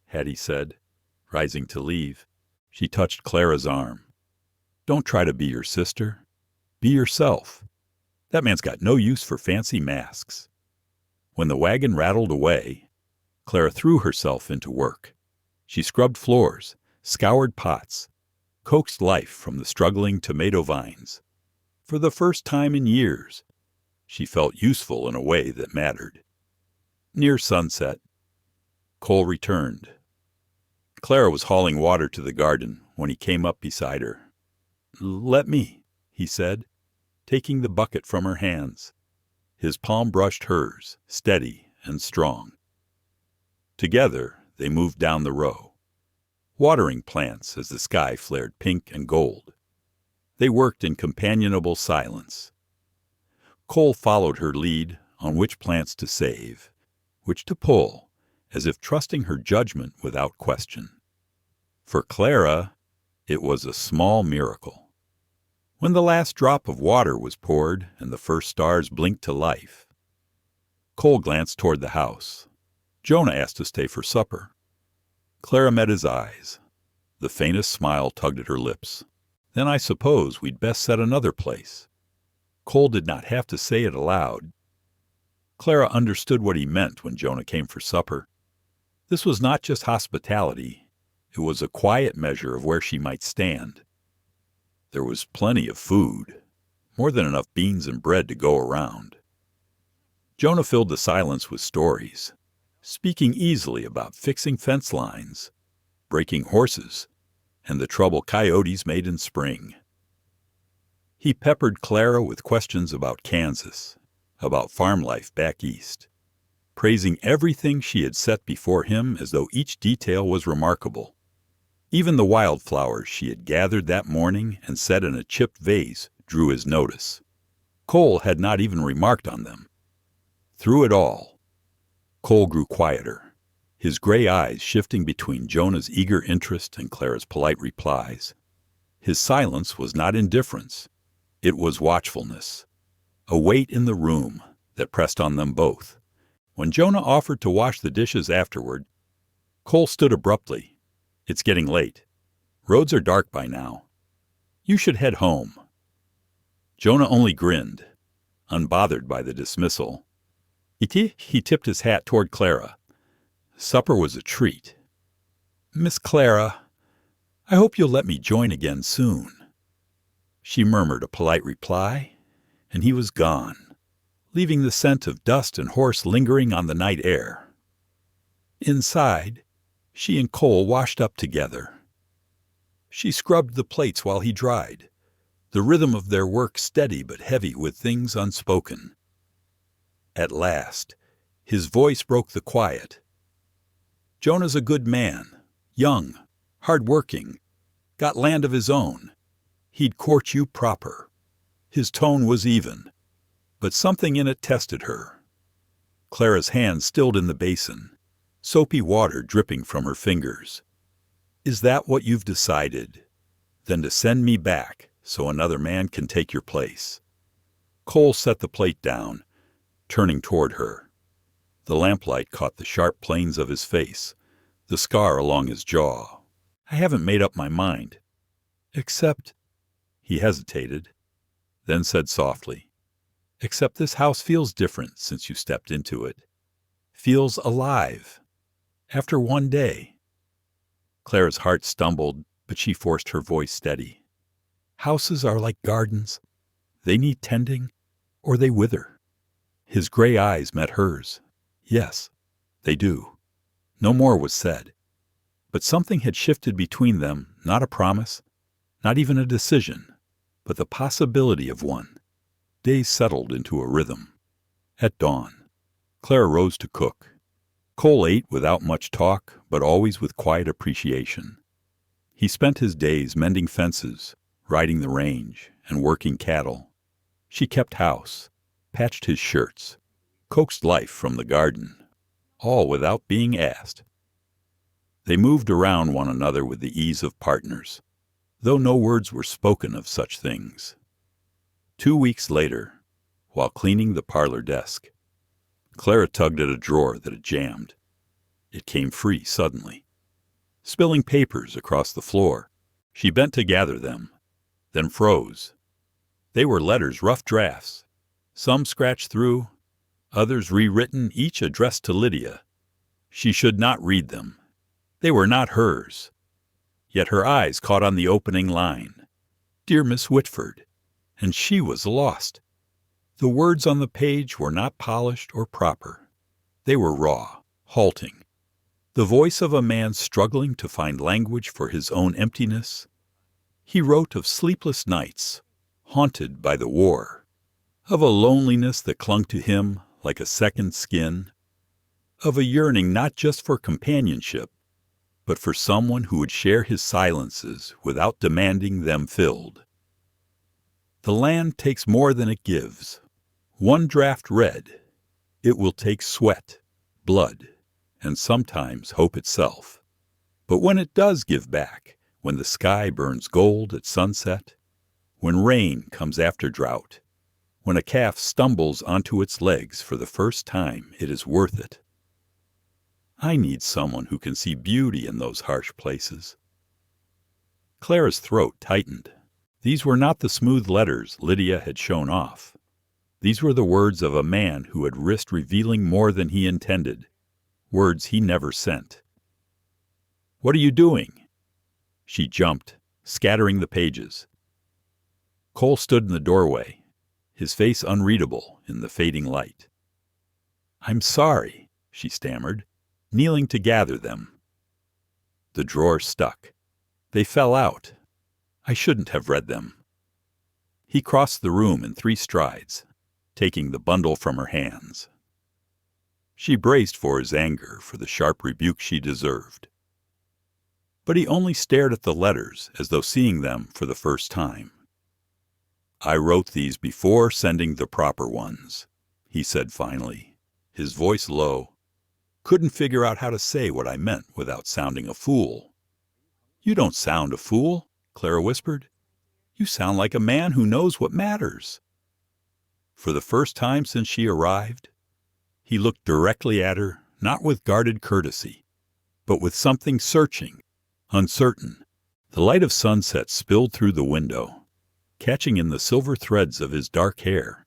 Hattie said, rising to leave. She touched Clara's arm. "Don't try to be your sister. Be yourself. That man's got no use for fancy masks." When the wagon rattled away, Clara threw herself into work. She scrubbed floors, scoured pots, coaxed life from the struggling tomato vines. For the first time in years, she felt useful in a way that mattered. Near sunset, Cole returned. Clara was hauling water to the garden when he came up beside her. "Let me," he said, taking the bucket from her hands. His palm brushed hers, steady and strong. Together, they moved down the row, watering plants as the sky flared pink and gold. They worked in companionable silence. Cole followed her lead on which plants to save, which to pull, as if trusting her judgment without question. For Clara, it was a small miracle. When the last drop of water was poured and the first stars blinked to life, Cole glanced toward the house. Jonah asked to stay for supper. Clara met his eyes. The faintest smile tugged at her lips. "Then I suppose we'd best set another place." Cole did not have to say it aloud. Clara understood what he meant when Jonah came for supper. This was not just hospitality. It was a quiet measure of where she might stand. There was plenty of food, more than enough beans and bread to go around. Jonah filled the silence with stories, speaking easily about fixing fence lines, breaking horses, and the trouble coyotes made in spring. He peppered Clara with questions about Kansas, about farm life back east, praising everything she had set before him as though each detail was remarkable. Even the wildflowers she had gathered that morning and set in a chipped vase drew his notice. Cole had not even remarked on them. Through it all, Cole grew quieter, his gray eyes shifting between Jonah's eager interest and Clara's polite replies. His silence was not indifference. It was watchfulness, a weight in the room that pressed on them both. When Jonah offered to wash the dishes afterward, Cole stood abruptly. "It's getting late. Roads are dark by now. You should head home." Jonah only grinned, unbothered by the dismissal. He tipped his hat toward Clara. Supper was a treat. "Miss Clara, I hope you'll let me join again soon." She murmured a polite reply, and he was gone, leaving the scent of dust and horse lingering on the night air. Inside, she and Cole washed up together. She scrubbed the plates while he dried, the rhythm of their work steady but heavy with things unspoken. At last, His voice broke the quiet. "Jonah's a good man, young, hard-working, got land of his own. He'd court you proper." His tone was even, but something in it tested her. Clara's hand stilled in the basin, soapy water dripping from her fingers. "Is that what you've decided? Then to send me back so another man can take your place." Cole set the plate down, turning toward her. The lamplight caught the sharp planes of his face, the scar along his jaw. "I haven't made up my mind. Except—" He hesitated, then said softly, "Except this house feels different since you stepped into it. Feels alive. After one day." Clara's heart stumbled, but she forced her voice steady. "Houses are like gardens. They need tending, or they wither." His gray eyes met hers. "Yes, they do." No more was said. But something had shifted between them, not a promise, not even a decision, but the possibility of one. Days settled into a rhythm. At dawn, Clara rose to cook. Cole ate without much talk, but always with quiet appreciation. He spent his days mending fences, riding the range, and working cattle. She kept house, patched his shirts, coaxed life from the garden, all without being asked. They moved around one another with the ease of partners, though no words were spoken of such things. 2 weeks later, while cleaning the parlor desk, Clara tugged at a drawer that had jammed. It came free suddenly. Spilling papers across the floor, she bent to gather them, then froze. They were letters, rough drafts, some scratched through, others rewritten, each addressed to Lydia. She should not read them. They were not hers. Yet her eyes caught on the opening line, "Dear Miss Whitford," and she was lost. The words on the page were not polished or proper. They were raw, halting. The voice of a man struggling to find language for his own emptiness. He wrote of sleepless nights, haunted by the war, of a loneliness that clung to him like a second skin, of a yearning not just for companionship, but for someone who would share his silences without demanding them filled. The land takes more than it gives. One draft read, "It will take sweat, blood, and sometimes hope itself. But when it does give back, when the sky burns gold at sunset, when rain comes after drought, when a calf stumbles onto its legs for the first time, it is worth it." I need someone who can see beauty in those harsh places. Clara's throat tightened. These were not the smooth letters Lydia had shown off. These were the words of a man who had risked revealing more than he intended, words he never sent. "What are you doing?" She jumped, scattering the pages. Cole stood in the doorway, his face unreadable in the fading light. "I'm sorry," she stammered, kneeling to gather them. The drawer stuck. They fell out. "I shouldn't have read them." He crossed the room in 3 strides, taking the bundle from her hands. She braced for his anger, for the sharp rebuke she deserved. But he only stared at the letters as though seeing them for the first time. "I wrote these before sending the proper ones," he said finally, his voice low. "Couldn't figure out how to say what I meant without sounding a fool." "You don't sound a fool," Clara whispered. "You sound like a man who knows what matters." For the first time since she arrived, he looked directly at her, not with guarded courtesy, but with something searching, uncertain. The light of sunset spilled through the window, catching in the silver threads of his dark hair.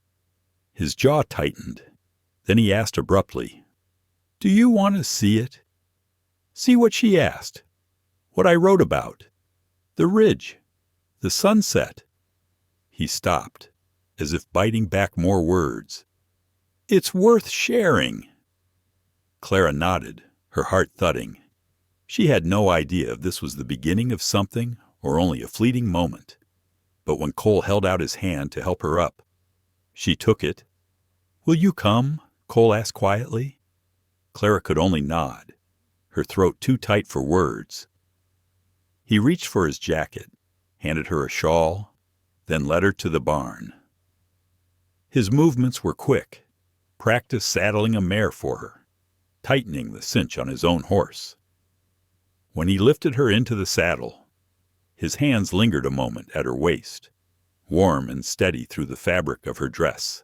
His jaw tightened. Then he asked abruptly, "Do you want to see it?" "See what?" she asked. "What I wrote about. The ridge. The sunset." He stopped, as if biting back more words. "It's worth sharing." Clara nodded, her heart thudding. She had no idea if this was the beginning of something or only a fleeting moment. But when Cole held out his hand to help her up, she took it. "Will you come?" Cole asked quietly. Clara could only nod, her throat too tight for words. He reached for his jacket, handed her a shawl, then led her to the barn. His movements were quick, practiced saddling a mare for her, tightening the cinch on his own horse. When he lifted her into the saddle, his hands lingered a moment at her waist, warm and steady through the fabric of her dress.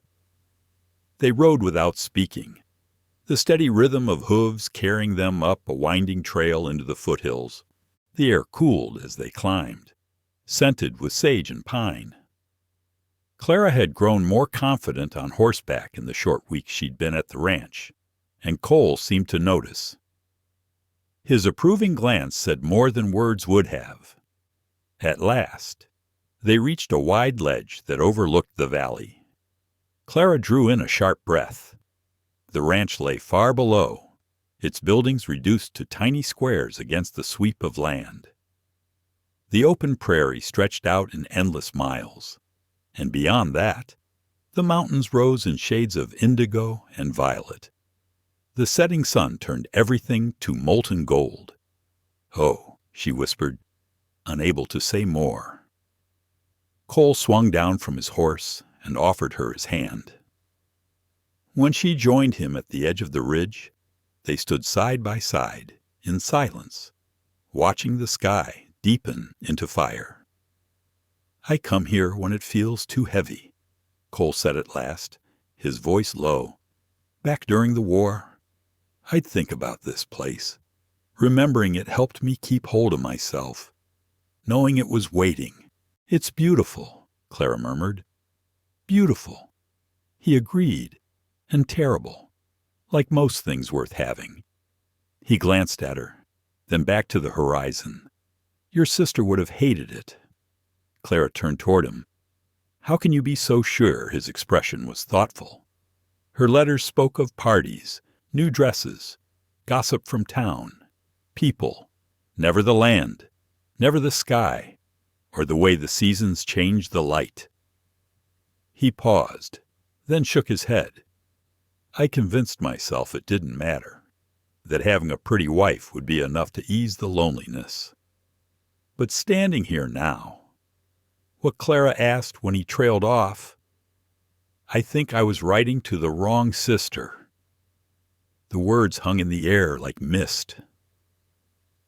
They rode without speaking, the steady rhythm of hooves carrying them up a winding trail into the foothills. The air cooled as they climbed, scented with sage and pine. Clara had grown more confident on horseback in the short weeks she'd been at the ranch, and Cole seemed to notice. His approving glance said more than words would have. At last, they reached a wide ledge that overlooked the valley. Clara drew in a sharp breath. The ranch lay far below, its buildings reduced to tiny squares against the sweep of land. The open prairie stretched out in endless miles, and beyond that, the mountains rose in shades of indigo and violet. The setting sun turned everything to molten gold. "Oh," she whispered, unable to say more. Cole swung down from his horse and offered her his hand. When she joined him at the edge of the ridge, they stood side by side, in silence, watching the sky deepen into fire. "I come here when it feels too heavy," Cole said at last, his voice low. "Back during the war, I'd think about this place. Remembering it helped me keep hold of myself, knowing it was waiting." "It's beautiful," Clara murmured. "Beautiful," he agreed, "and terrible, like most things worth having." He glanced at her, then back to the horizon. "Your sister would have hated it." Clara turned toward him. "How can you be so sure?" His expression was thoughtful. Her letters spoke of parties, new dresses, gossip from town, people, never the land, never the sky, or the way the seasons changed the light. He paused, then shook his head. "I convinced myself it didn't matter, that having a pretty wife would be enough to ease the loneliness. But standing here now, what Clara asked when he trailed off, I think I was writing to the wrong sister." The words hung in the air like mist.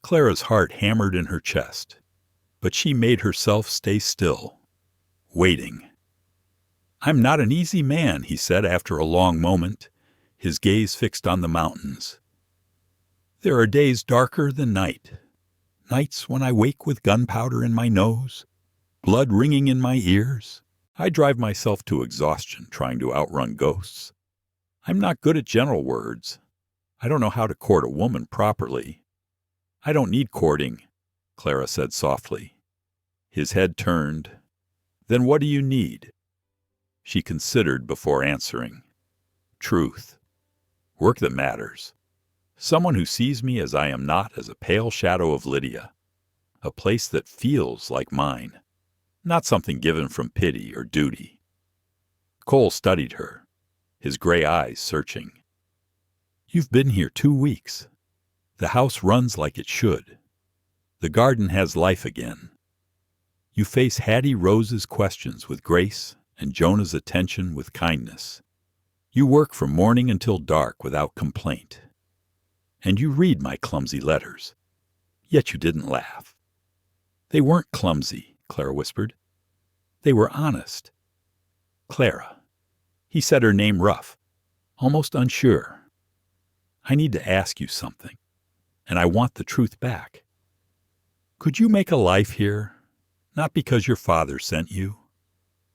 Clara's heart hammered in her chest, but she made herself stay still, waiting. "I'm not an easy man," he said after a long moment, his gaze fixed on the mountains. "There are days darker than night, nights when I wake with gunpowder in my nose, blood ringing in my ears. I drive myself to exhaustion trying to outrun ghosts. I'm not good at general words. I don't know how to court a woman properly." "I don't need courting," Clara said softly. His head turned. "Then what do you need?" She considered before answering. "Truth. Work that matters. Someone who sees me as I am, not as a pale shadow of Lydia. A place that feels like mine, not something given from pity or duty." Cole studied her, his gray eyes searching. "You've been here 2 weeks. The house runs like it should. The garden has life again. You face Hattie Rose's questions with grace and Jonah's attention with kindness. You work from morning until dark without complaint. And you read my clumsy letters. Yet you didn't laugh." "They weren't clumsy," Clara whispered. "They were honest." "Clara." He said her name rough, almost unsure. "I need to ask you something, and I want the truth back. Could you make a life here, not because your father sent you,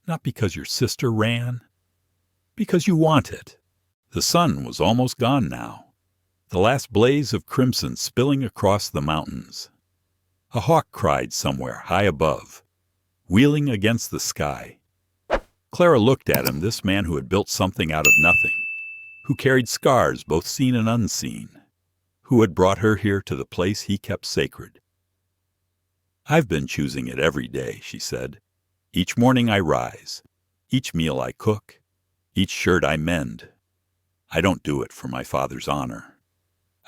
not because your sister ran, because you want it?" The sun was almost gone now, the last blaze of crimson spilling across the mountains. A hawk cried somewhere high above, wheeling against the sky. Clara looked at him, this man who had built something out of nothing, who carried scars both seen and unseen, who had brought her here to the place he kept sacred. "I've been choosing it every day," she said. "Each morning I rise, each meal I cook, each shirt I mend. I don't do it for my father's honor.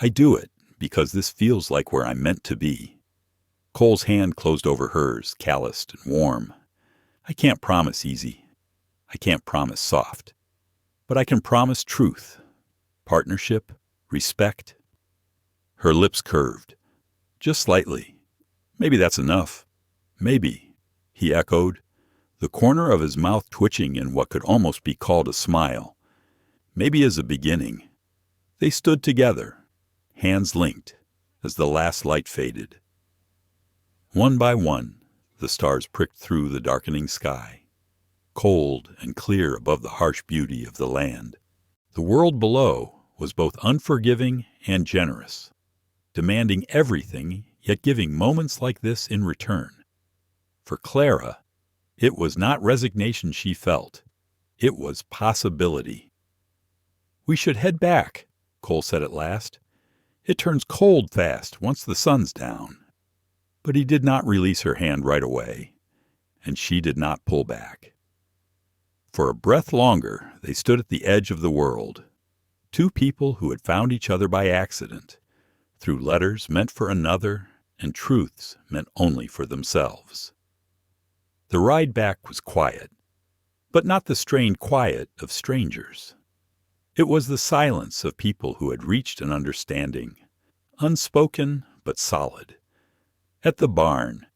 I do it because this feels like where I'm meant to be. Cole's hand closed over hers, calloused and warm. I can't promise easy. I can't promise soft. But I can promise truth, partnership, respect. Her lips curved, just slightly. Maybe that's enough. Maybe, he echoed, the corner of his mouth twitching in what could almost be called a smile. Maybe as a beginning. They stood together, hands linked, as the last light faded. One by one, the stars pricked through the darkening sky, cold and clear above the harsh beauty of the land. The world below was both unforgiving and generous, demanding everything, yet giving moments like this in return. For Clara, it was not resignation she felt. It was possibility. "We should head back," Cole said at last. "It turns cold fast once the sun's down." But he did not release her hand right away, and she did not pull back. For a breath longer, they stood at the edge of the world, two people who had found each other by accident, through letters meant for another and truths meant only for themselves. The ride back was quiet, but not the strained quiet of strangers. It was the silence of people who had reached an understanding, unspoken but solid. At the barn,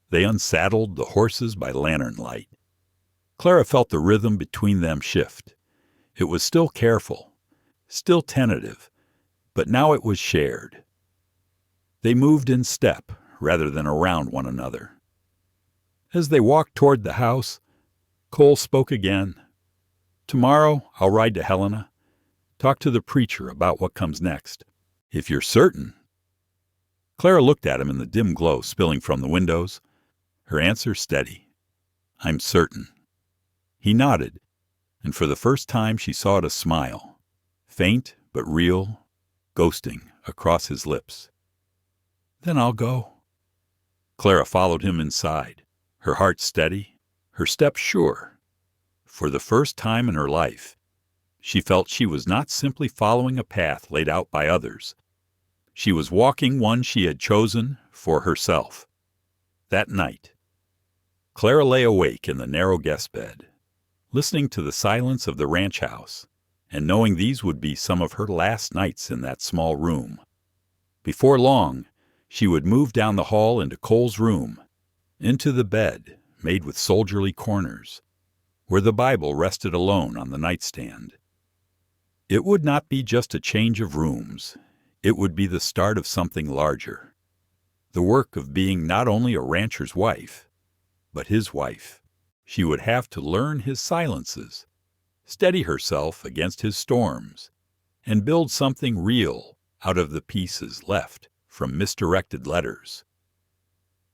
they unsaddled the horses by lantern light. Clara felt the rhythm between them shift. It was still careful, still tentative, but now it was shared. They moved in step rather than around one another. As they walked toward the house, Cole spoke again. "Tomorrow I'll ride to Helena, talk to the preacher about what comes next. If you're certain." Clara looked at him in the dim glow spilling from the windows, her answer steady. "I'm certain." He nodded, and for the first time she saw it a smile, faint but real, ghosting across his lips. "Then I'll go." Clara followed him inside, her heart steady, her step sure. For the first time in her life, she felt she was not simply following a path laid out by others. She was walking one she had chosen for herself. That night, Clara lay awake in the narrow guest bed, listening to the silence of the ranch house, and knowing these would be some of her last nights in that small room. Before long, she would move down the hall into Cole's room, into the bed made with soldierly corners, where the Bible rested alone on the nightstand. It would not be just a change of rooms. It would be the start of something larger, the work of being not only a rancher's wife, but his wife. She would have to learn his silences, steady herself against his storms, and build something real out of the pieces left from misdirected letters.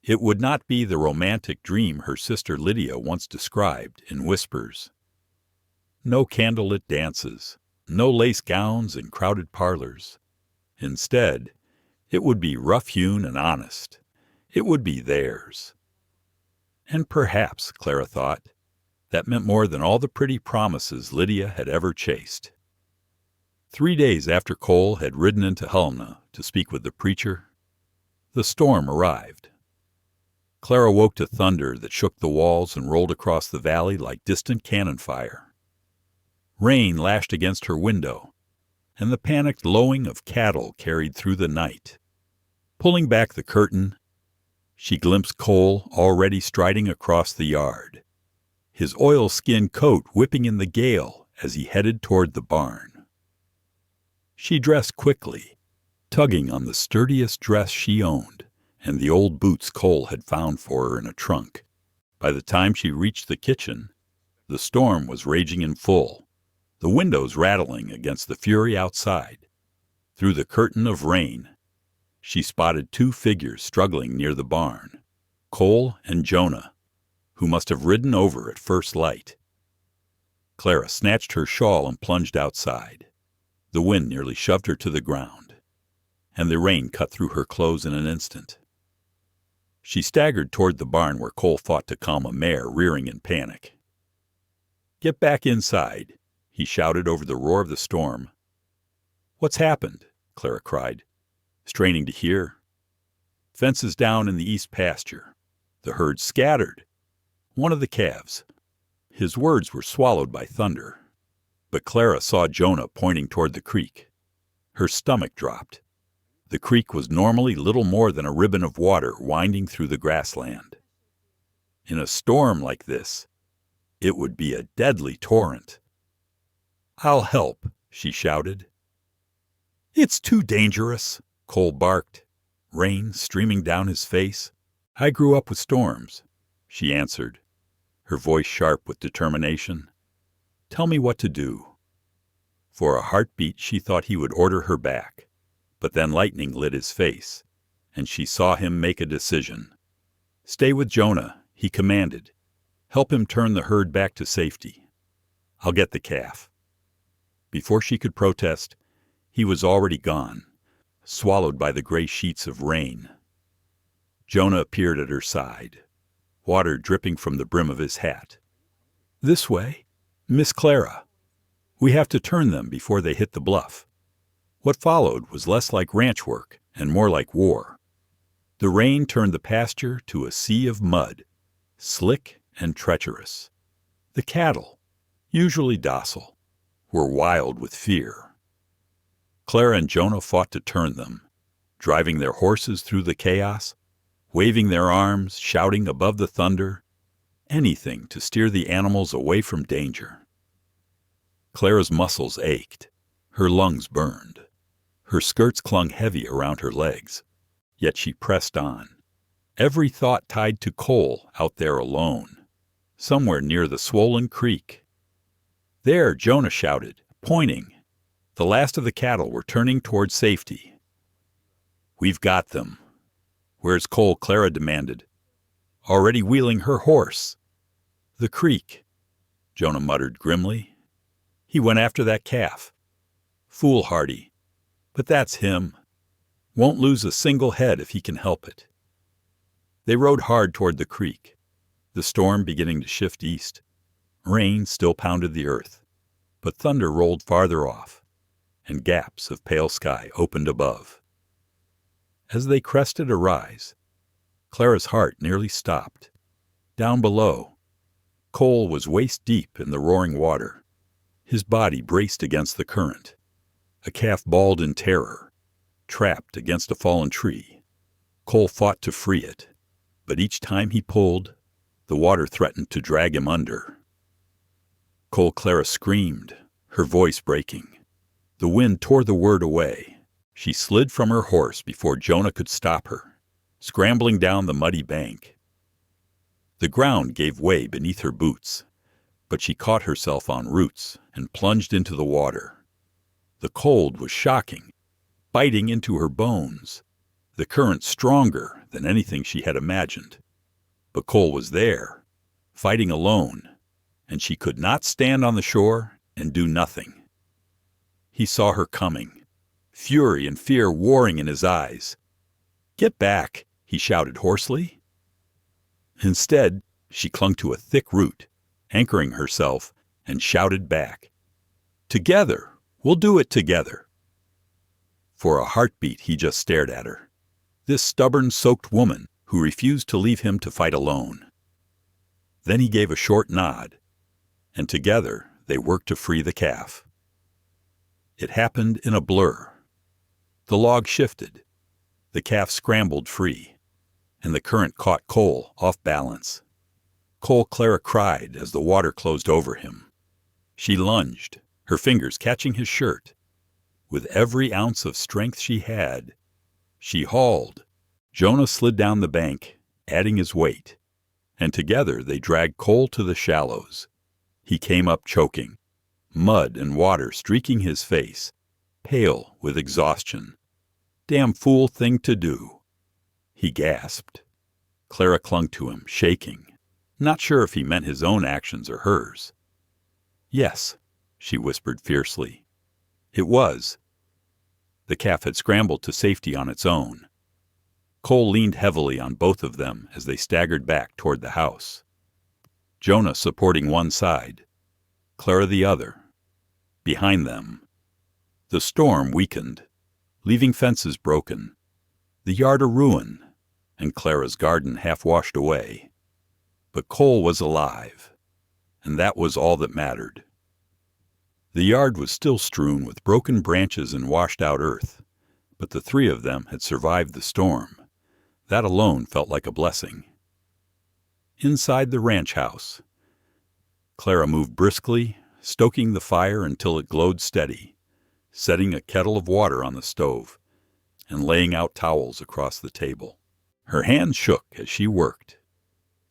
It would not be the romantic dream her sister Lydia once described in whispers. No candlelit dances, no lace gowns in crowded parlors. Instead, it would be rough-hewn and honest. It would be theirs. And perhaps, Clara thought, that meant more than all the pretty promises Lydia had ever chased. 3 days after Cole had ridden into Helena to speak with the preacher, the storm arrived. Clara woke to thunder that shook the walls and rolled across the valley like distant cannon fire. Rain lashed against her window, and the panicked lowing of cattle carried through the night. Pulling back the curtain, she glimpsed Cole already striding across the yard, his oilskin coat whipping in the gale as he headed toward the barn. She dressed quickly, tugging on the sturdiest dress she owned and the old boots Cole had found for her in a trunk. By the time she reached the kitchen, the storm was raging in full, the windows rattling against the fury outside. Through the curtain of rain, she spotted 2 figures struggling near the barn, Cole and Jonah, who must have ridden over at first light. Clara snatched her shawl and plunged outside. The wind nearly shoved her to the ground, and the rain cut through her clothes in an instant. She staggered toward the barn where Cole fought to calm a mare rearing in panic. "Get back inside," he shouted over the roar of the storm. "What's happened?" Clara cried, straining to hear. Fences down in the east pasture. The herd scattered. One of the calves. His words were swallowed by thunder. But Clara saw Jonah pointing toward the creek. Her stomach dropped. The creek was normally little more than a ribbon of water winding through the grassland. In a storm like this, it would be a deadly torrent. "I'll help," she shouted. "It's too dangerous," Cole barked, rain streaming down his face. "I grew up with storms," she answered, her voice sharp with determination. "Tell me what to do." For a heartbeat she thought he would order her back, but then lightning lit his face, and she saw him make a decision. "Stay with Jonah," he commanded. "Help him turn the herd back to safety. I'll get the calf." Before she could protest, he was already gone, swallowed by the gray sheets of rain. Jonah appeared at her side, water dripping from the brim of his hat. "This way, Miss Clara. We have to turn them before they hit the bluff." What followed was less like ranch work and more like war. The rain turned the pasture to a sea of mud, slick and treacherous. The cattle, usually docile, were wild with fear. Clara and Jonah fought to turn them, driving their horses through the chaos, waving their arms, shouting above the thunder, anything to steer the animals away from danger. Clara's muscles ached, her lungs burned. Her skirts clung heavy around her legs, yet she pressed on, every thought tied to Cole out there alone, somewhere near the swollen creek. "There," Jonah shouted, pointing. The last of the cattle were turning toward safety. "We've got them." "Where's Cole?" Clara demanded. "Already wheeling her horse." "The creek," Jonah muttered grimly. "He went after that calf. Foolhardy. But that's him. Won't lose a single head if he can help it." They rode hard toward the creek, the storm beginning to shift east. Rain still pounded the earth, but thunder rolled farther off, and gaps of pale sky opened above. As they crested a rise, Clara's heart nearly stopped. Down below, Cole was waist deep in the roaring water, his body braced against the current. A calf bawled in terror, trapped against a fallen tree. Cole fought to free it, but each time he pulled, the water threatened to drag him under. Clara screamed, her voice breaking. The wind tore the word away. She slid from her horse before Jonah could stop her, scrambling down the muddy bank. The ground gave way beneath her boots, but she caught herself on roots and plunged into the water. The cold was shocking, biting into her bones, the current stronger than anything she had imagined. But Cole was there, fighting alone, and she could not stand on the shore and do nothing. He saw her coming, fury and fear warring in his eyes. "Get back," he shouted hoarsely. Instead, she clung to a thick root, anchoring herself, and shouted back, "Together! We'll do it together." For a heartbeat, he just stared at her, this stubborn, soaked woman who refused to leave him to fight alone. Then he gave a short nod, and together they worked to free the calf. It happened in a blur. The log shifted, the calf scrambled free, and the current caught Cole off balance. Clara cried as the water closed over him. She lunged, her fingers catching his shirt. With every ounce of strength she had, she hauled. Jonah slid down the bank, adding his weight, and together they dragged Cole to the shallows. He came up choking, mud and water streaking his face, pale with exhaustion. "Damn fool thing to do," he gasped. Clara clung to him, shaking, not sure if he meant his own actions or hers. "Yes," she whispered fiercely. It was. The calf had scrambled to safety on its own. Cole leaned heavily on both of them as they staggered back toward the house. Jonah supporting one side, Clara the other. Behind them, the storm weakened, leaving fences broken, the yard a ruin, and Clara's garden half washed away. But Cole was alive, and that was all that mattered. The yard was still strewn with broken branches and washed-out earth, but the three of them had survived the storm. That alone felt like a blessing. Inside the ranch house, Clara moved briskly, stoking the fire until it glowed steady, setting a kettle of water on the stove, and laying out towels across the table. Her hands shook as she worked,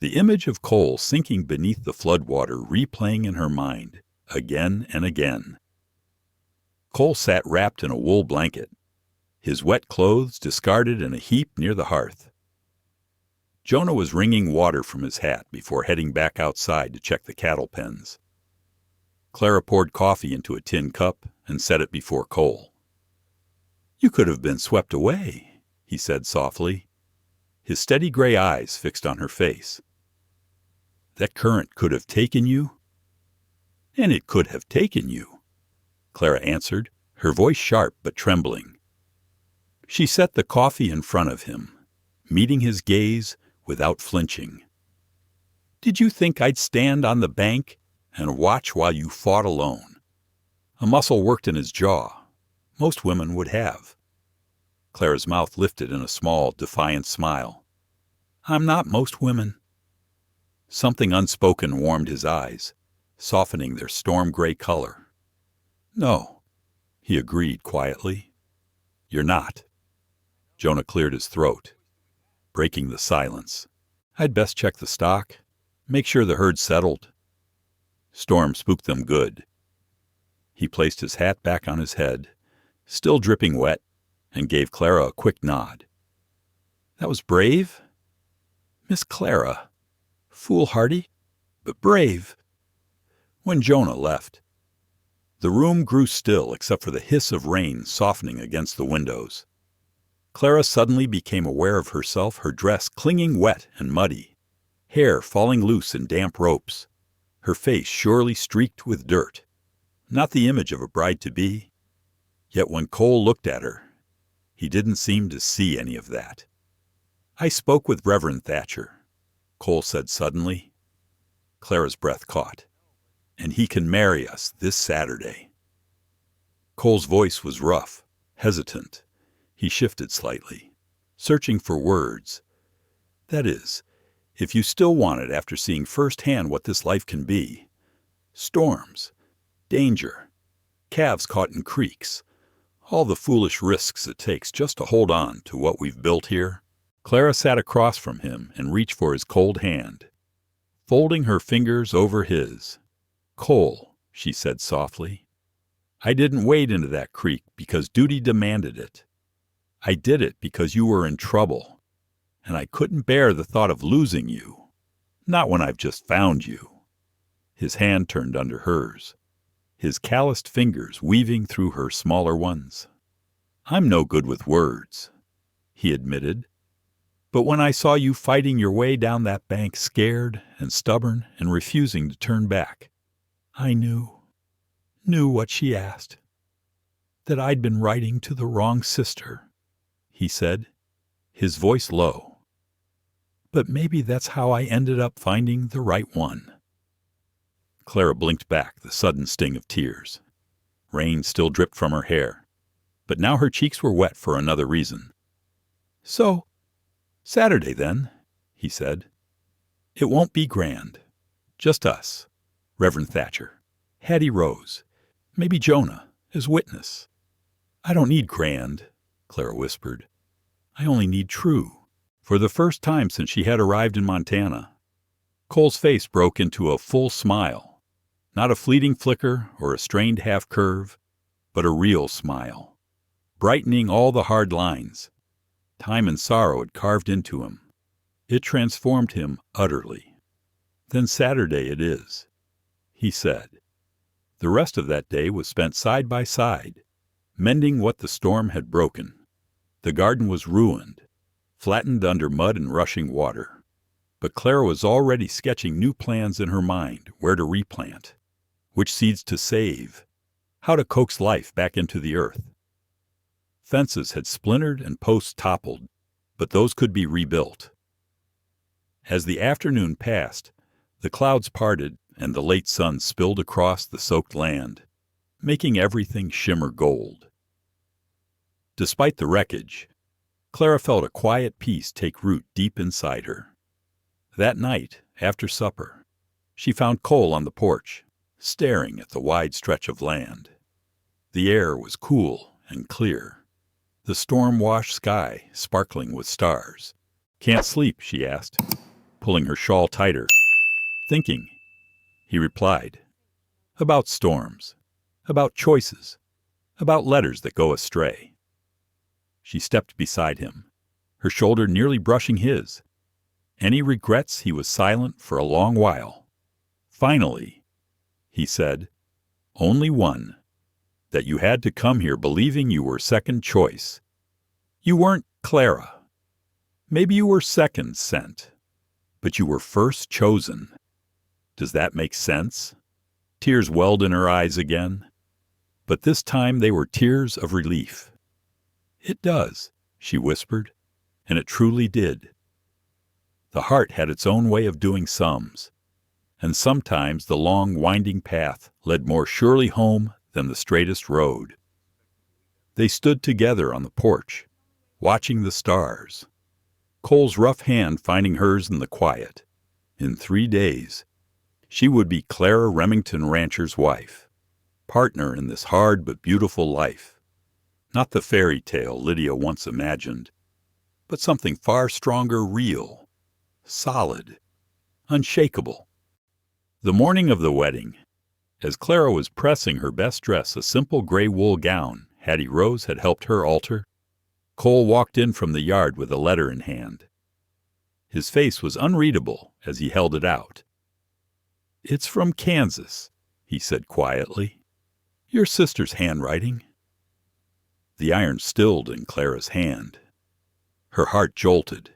the image of Cole sinking beneath the floodwater replaying in her mind again and again. Cole sat wrapped in a wool blanket, his wet clothes discarded in a heap near the hearth. Jonah was wringing water from his hat before heading back outside to check the cattle pens. Clara poured coffee into a tin cup and set it before Cole. "You could have been swept away," he said softly, his steady gray eyes fixed on her face. "That current could have taken you?" "And it could have taken you," Clara answered, her voice sharp but trembling. She set the coffee in front of him, meeting his gaze without flinching. "Did you think I'd stand on the bank and watch while you fought alone?" A muscle worked in his jaw. Most women would have. Clara's mouth lifted in a small, defiant smile. "I'm not most women." Something unspoken warmed his eyes, softening their storm-gray color. "No," he agreed quietly. "You're not." Jonah cleared his throat, breaking the silence. "I'd best check the stock, make sure the herd's settled." Storm spooked them good. He placed his hat back on his head, still dripping wet, and gave Clara a quick nod. "That was brave, Miss Clara. Foolhardy, but brave." When Jonah left, the room grew still except for the hiss of rain softening against the windows. Clara suddenly became aware of herself, her dress clinging wet and muddy, hair falling loose in damp ropes, her face surely streaked with dirt. Not the image of a bride-to-be. Yet when Cole looked at her, he didn't seem to see any of that. "I spoke with Reverend Thatcher," Cole said suddenly. Clara's breath caught. "And he can marry us this Saturday." Cole's voice was rough, hesitant. He shifted slightly, searching for words. "That is, if you still want it after seeing firsthand what this life can be. Storms, danger, calves caught in creeks, all the foolish risks it takes just to hold on to what we've built here." Clara sat across from him and reached for his cold hand, folding her fingers over his. "Cole," she said softly, "I didn't wade into that creek because duty demanded it. I did it because you were in trouble, and I couldn't bear the thought of losing you. Not when I've just found you." His hand turned under hers, his calloused fingers weaving through her smaller ones. "I'm no good with words," he admitted. "But when I saw you fighting your way down that bank, scared and stubborn and refusing to turn back, I knew what she asked. That I'd been writing to the wrong sister," he said, his voice low. "But maybe that's how I ended up finding the right one." Clara blinked back the sudden sting of tears. Rain still dripped from her hair, but now her cheeks were wet for another reason. "So, Saturday then," he said. "It won't be grand. Just us, Reverend Thatcher, Hattie Rose, maybe Jonah as witness." "I don't need grand," Clara whispered. "I only need true." For the first time since she had arrived in Montana, Cole's face broke into a full smile, not a fleeting flicker or a strained half-curve, but a real smile, brightening all the hard lines time and sorrow had carved into him. It transformed him utterly. "Then Saturday it is," he said. The rest of that day was spent side by side, mending what the storm had broken. The garden was ruined, flattened under mud and rushing water. But Clara was already sketching new plans in her mind, where to replant, which seeds to save, how to coax life back into the earth. Fences had splintered and posts toppled, but those could be rebuilt. As the afternoon passed, the clouds parted and the late sun spilled across the soaked land, making everything shimmer gold. Despite the wreckage, Clara felt a quiet peace take root deep inside her. That night, after supper, she found Cole on the porch, staring at the wide stretch of land. The air was cool and clear, the storm-washed sky sparkling with stars. "Can't sleep?" she asked, pulling her shawl tighter. "Thinking," he replied, "about storms, about choices, about letters that go astray." She stepped beside him, her shoulder nearly brushing his. Any regrets? He was silent for a long while. "Finally," he said, "only one. That you had to come here believing you were second choice. You weren't Clara. Maybe you were second sent, but you were first chosen. Does that make sense?" Tears welled in her eyes again, but this time they were tears of relief. "It does," she whispered, and it truly did. The heart had its own way of doing sums, and sometimes the long, winding path led more surely home than the straightest road. They stood together on the porch, watching the stars, Cole's rough hand finding hers in the quiet. In 3 days, she would be Clara Remington Rancher's wife, partner in this hard but beautiful life. Not the fairy tale Lydia once imagined, but something far stronger, real, solid, unshakable. The morning of the wedding, as Clara was pressing her best dress, a simple gray wool gown Hattie Rose had helped her alter, Cole walked in from the yard with a letter in hand. His face was unreadable as he held it out. "It's from Kansas," he said quietly. "Your sister's handwriting." The iron stilled in Clara's hand. Her heart jolted.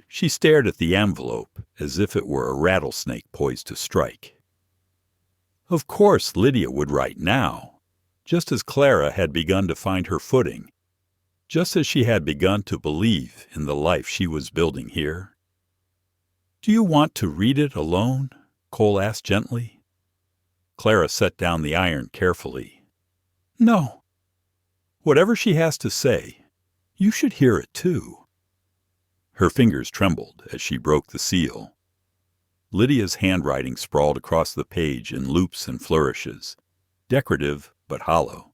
She stared at the envelope as if it were a rattlesnake poised to strike. Of course Lydia would write now, just as Clara had begun to find her footing, just as she had begun to believe in the life she was building here. "Do you want to read it alone?" Cole asked gently. Clara set down the iron carefully. "No. Whatever she has to say, you should hear it too." Her fingers trembled as she broke the seal. Lydia's handwriting sprawled across the page in loops and flourishes, decorative but hollow,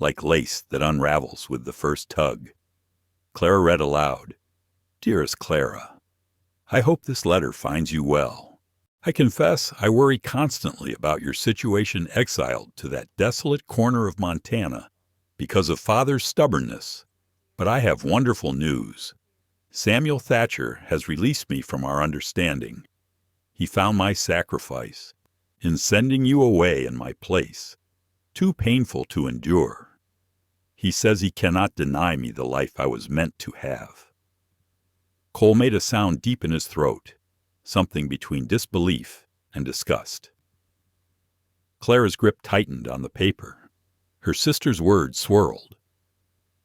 like lace that unravels with the first tug. Clara read aloud, "Dearest Clara, I hope this letter finds you well. I confess I worry constantly about your situation exiled to that desolate corner of Montana because of Father's stubbornness, but I have wonderful news. Samuel Thatcher has released me from our understanding. He found my sacrifice in sending you away in my place too painful to endure. He says he cannot deny me the life I was meant to have." Cole made a sound deep in his throat, something between disbelief and disgust. Clara's grip tightened on the paper. Her sister's words swirled.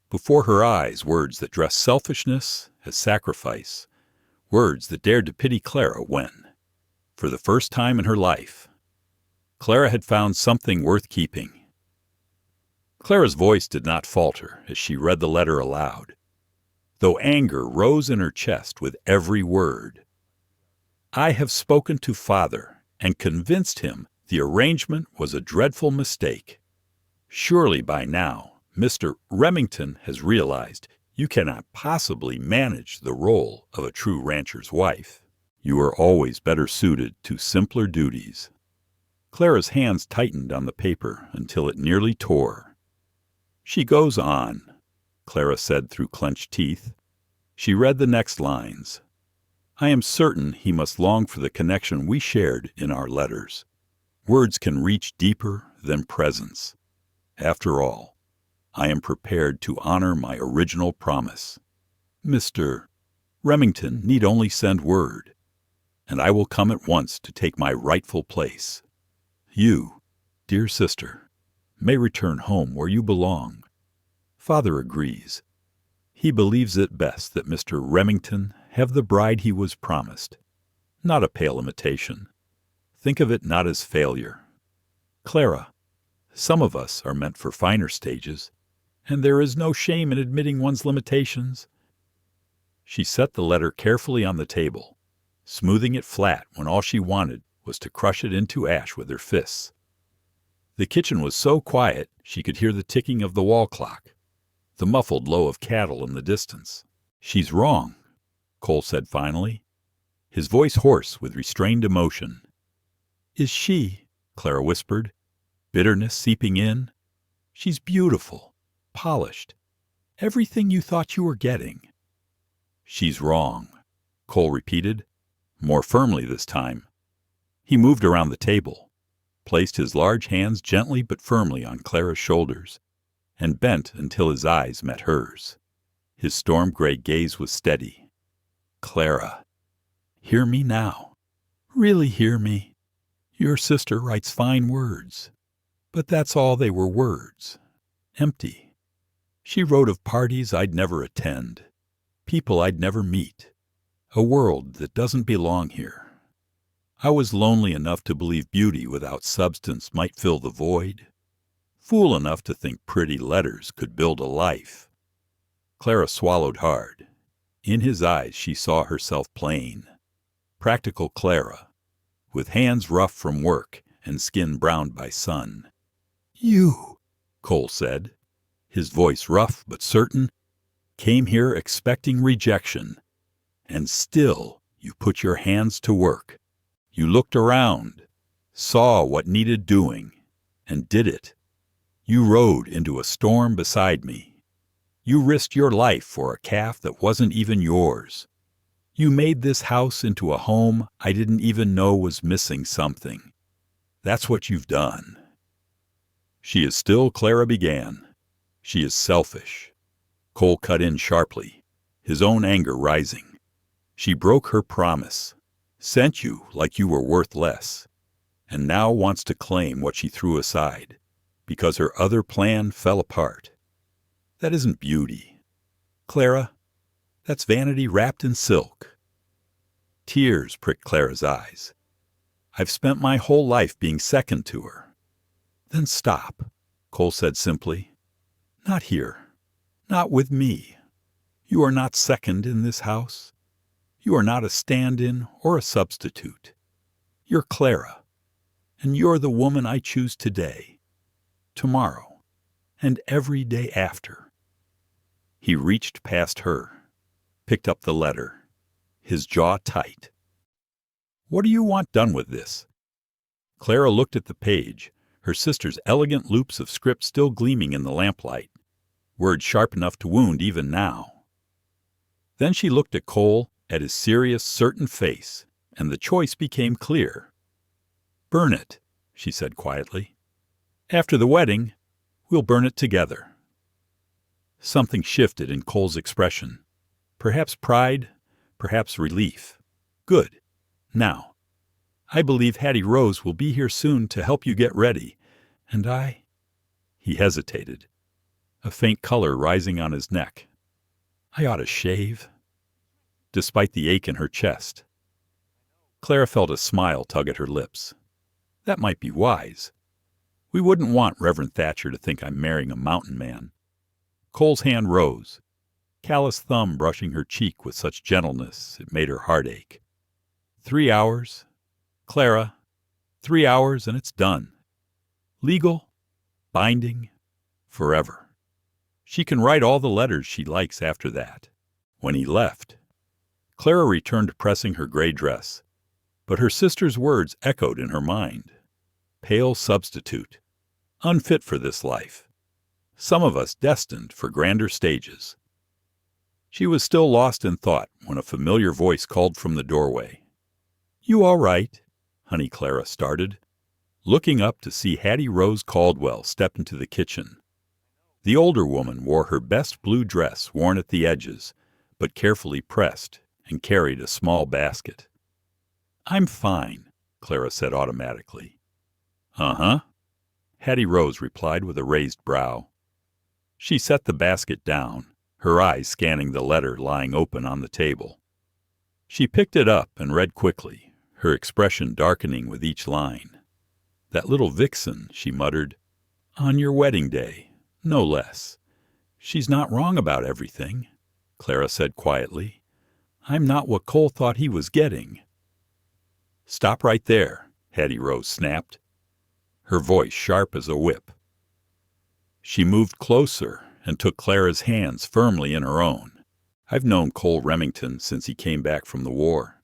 Before her eyes, words that dressed selfishness as sacrifice, words that dared to pity Clara when, for the first time in her life, Clara had found something worth keeping. Clara's voice did not falter as she read the letter aloud, though anger rose in her chest with every word. "I have spoken to Father and convinced him the arrangement was a dreadful mistake. Surely by now, Mr. Remington has realized you cannot possibly manage the role of a true rancher's wife. You are always better suited to simpler duties." Clara's hands tightened on the paper until it nearly tore. "She goes on," Clara said through clenched teeth. She read the next lines. "I am certain he must long for the connection we shared in our letters. Words can reach deeper than presence. After all, I am prepared to honor my original promise. Mr. Remington need only send word, and I will come at once to take my rightful place. You, dear sister, may return home where you belong. Father agrees. He believes it best that Mr. Remington have the bride he was promised, not a pale imitation. Think of it not as failure. Clara, some of us are meant for finer stages, and there is no shame in admitting one's limitations. She set the letter carefully on the table, smoothing it flat when all she wanted was to crush it into ash with her fists. The kitchen was so quiet she could hear the ticking of the wall clock, the muffled low of cattle in the distance. "She's wrong," Cole said finally, his voice hoarse with restrained emotion. "Is she?" Clara whispered, bitterness seeping in. "She's beautiful, polished, everything you thought you were getting." "She's wrong," Cole repeated, more firmly this time. He moved around the table, placed his large hands gently but firmly on Clara's shoulders, and bent until his eyes met hers. His storm-gray gaze was steady. "Clara, hear me now. Really hear me. Your sister writes fine words, but that's all they were, words. Empty. She wrote of parties I'd never attend, people I'd never meet, a world that doesn't belong here. I was lonely enough to believe beauty without substance might fill the void, fool enough to think pretty letters could build a life." Clara swallowed hard. In his eyes she saw herself plain, practical Clara, with hands rough from work and skin browned by sun. "You," Cole said, his voice rough but certain, "came here expecting rejection, and still you put your hands to work. You looked around, saw what needed doing, and did it. You rode into a storm beside me. You risked your life for a calf that wasn't even yours. You made this house into a home I didn't even know was missing something. That's what you've done." "She is still," Clara began. "She is selfish." Cole cut in sharply, his own anger rising. "She broke her promise, sent you like you were worth less, and now wants to claim what she threw aside, because her other plan fell apart. That isn't beauty, Clara. That's vanity wrapped in silk." Tears pricked Clara's eyes. "I've spent my whole life being second to her." "Then stop," Cole said simply. "Not here. Not with me. You are not second in this house. You are not a stand-in or a substitute. You're Clara, and you're the woman I choose today, tomorrow, and every day after." He reached past her, picked up the letter, his jaw tight. "What do you want done with this?" Clara looked at the page, her sister's elegant loops of script still gleaming in the lamplight, words sharp enough to wound even now. Then she looked at Cole, at his serious, certain face, and the choice became clear. "Burn it," she said quietly. "After the wedding, we'll burn it together." Something shifted in Cole's expression. Perhaps pride, perhaps relief. "Good. Now, I believe Hattie Rose will be here soon to help you get ready, and I—" He hesitated, a faint color rising on his neck. "I ought to shave." Despite the ache in her chest, Clara felt a smile tug at her lips. "That might be wise. We wouldn't want Reverend Thatcher to think I'm marrying a mountain man." Cole's hand rose, callous thumb brushing her cheek with such gentleness it made her heart ache. 3 hours, Clara, 3 hours, and it's done. Legal, binding, forever. She can write all the letters she likes after that. When he left, Clara returned to pressing her gray dress, but her sister's words echoed in her mind. Pale substitute, unfit for this life. Some of us destined for grander stages. She was still lost in thought when a familiar voice called from the doorway. "You all right?" Honey Clara started, looking up to see Hattie Rose Caldwell step into the kitchen. The older woman wore her best blue dress worn at the edges, but carefully pressed, and carried a small basket. "I'm fine," Clara said automatically. "Uh-huh," Hattie Rose replied with a raised brow. She set the basket down, her eyes scanning the letter lying open on the table. She picked it up and read quickly, her expression darkening with each line. "That little vixen," she muttered. "On your wedding day, no less. She's not wrong about everything," Clara said quietly. "I'm not what Cole thought he was getting." "Stop right there," Hattie Rose snapped, her voice sharp as a whip. She moved closer and took Clara's hands firmly in her own. "I've known Cole Remington since he came back from the war.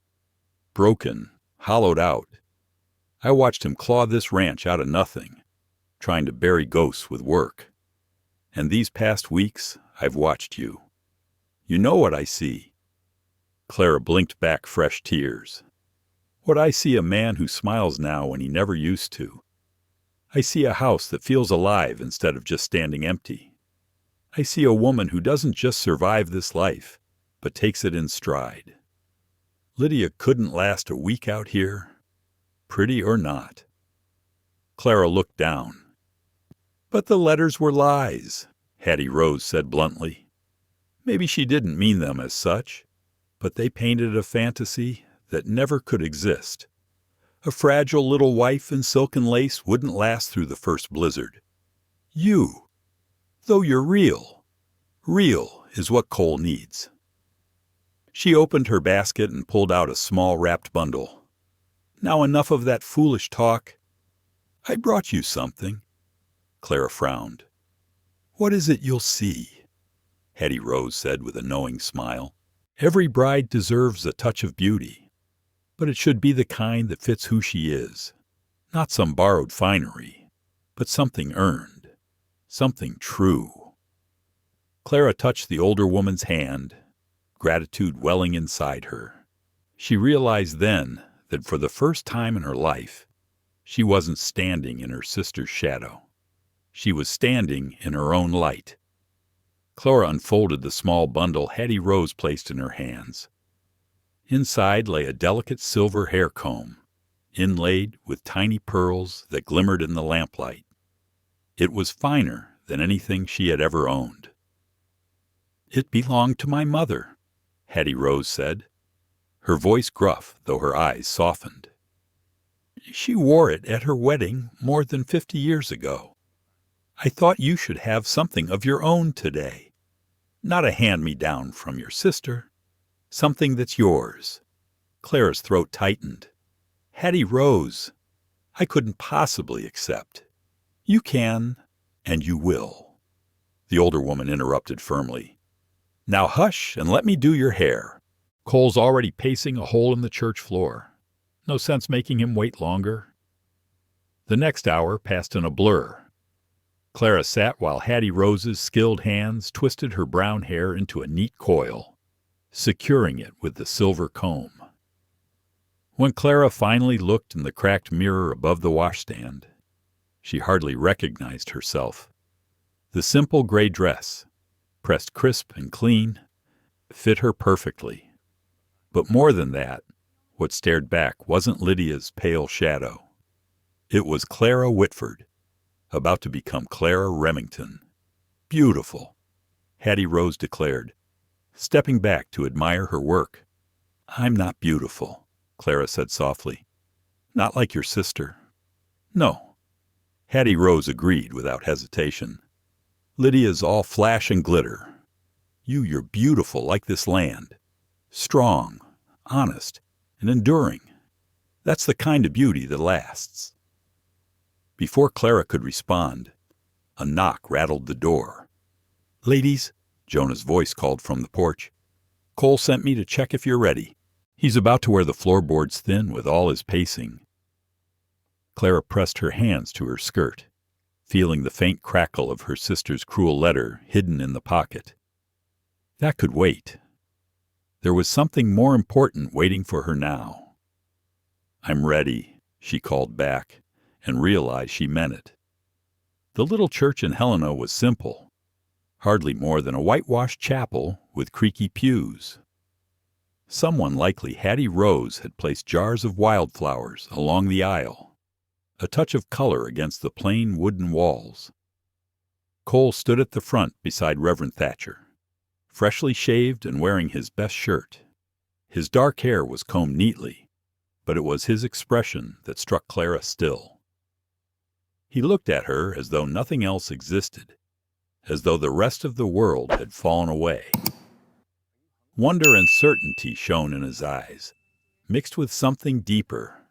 Broken, hollowed out. I watched him claw this ranch out of nothing, trying to bury ghosts with work. And these past weeks, I've watched you. You know what I see." Clara blinked back fresh tears. "What I see a man who smiles now when he never used to. I see a house that feels alive instead of just standing empty. I see a woman who doesn't just survive this life, but takes it in stride. Lydia couldn't last a week out here, pretty or not." Clara looked down. "But the letters were lies," Hattie Rose said bluntly. "Maybe she didn't mean them as such, but they painted a fantasy that never could exist. A fragile little wife in silk and lace wouldn't last through the first blizzard. You, though you're real is what Cole needs." She opened her basket and pulled out a small wrapped bundle. "Now enough of that foolish talk. I brought you something." Clara frowned. "What is it you'll see?" Hattie Rose said with a knowing smile. "Every bride deserves a touch of beauty, but it should be the kind that fits who she is. Not some borrowed finery, but something earned, something true." Clara touched the older woman's hand, gratitude welling inside her. She realized then that for the first time in her life, she wasn't standing in her sister's shadow. She was standing in her own light. Clara unfolded the small bundle Hattie Rose placed in her hands. Inside lay a delicate silver hair comb, inlaid with tiny pearls that glimmered in the lamplight. It was finer than anything she had ever owned. "It belonged to my mother," Hattie Rose said, her voice gruff though her eyes softened. "She wore it at her wedding more than 50 years ago. I thought you should have something of your own today. Not a hand-me-down from your sister. Something that's yours." Clara's throat tightened. "Hattie Rose, I couldn't possibly accept." "You can, and you will," the older woman interrupted firmly. "Now hush and let me do your hair. Cole's already pacing a hole in the church floor. No sense making him wait longer." The next hour passed in a blur. Clara sat while Hattie Rose's skilled hands twisted her brown hair into a neat coil, securing it with the silver comb. When Clara finally looked in the cracked mirror above the washstand, she hardly recognized herself. The simple gray dress, pressed crisp and clean, fit her perfectly. But more than that, what stared back wasn't Lydia's pale shadow. It was Clara Whitford, about to become Clara Remington. "Beautiful," Hattie Rose declared, stepping back to admire her work. "I'm not beautiful," Clara said softly. "Not like your sister." "No," Hattie Rose agreed without hesitation. "Lydia's all flash and glitter. You're beautiful like this land. Strong, honest, and enduring. That's the kind of beauty that lasts." Before Clara could respond, a knock rattled the door. "Ladies," Jonah's voice called from the porch. "Cole sent me to check if you're ready. He's about to wear the floorboards thin with all his pacing." Clara pressed her hands to her skirt, feeling the faint crackle of her sister's cruel letter hidden in the pocket. That could wait. There was something more important waiting for her now. "I'm ready," she called back, and realized she meant it. The little church in Helena was simple, hardly more than a whitewashed chapel with creaky pews. Someone, likely Hattie Rose, had placed jars of wildflowers along the aisle, a touch of color against the plain wooden walls. Cole stood at the front beside Reverend Thatcher, freshly shaved and wearing his best shirt. His dark hair was combed neatly, but it was his expression that struck Clara still. He looked at her as though nothing else existed, as though the rest of the world had fallen away. Wonder and certainty shone in his eyes, mixed with something deeper,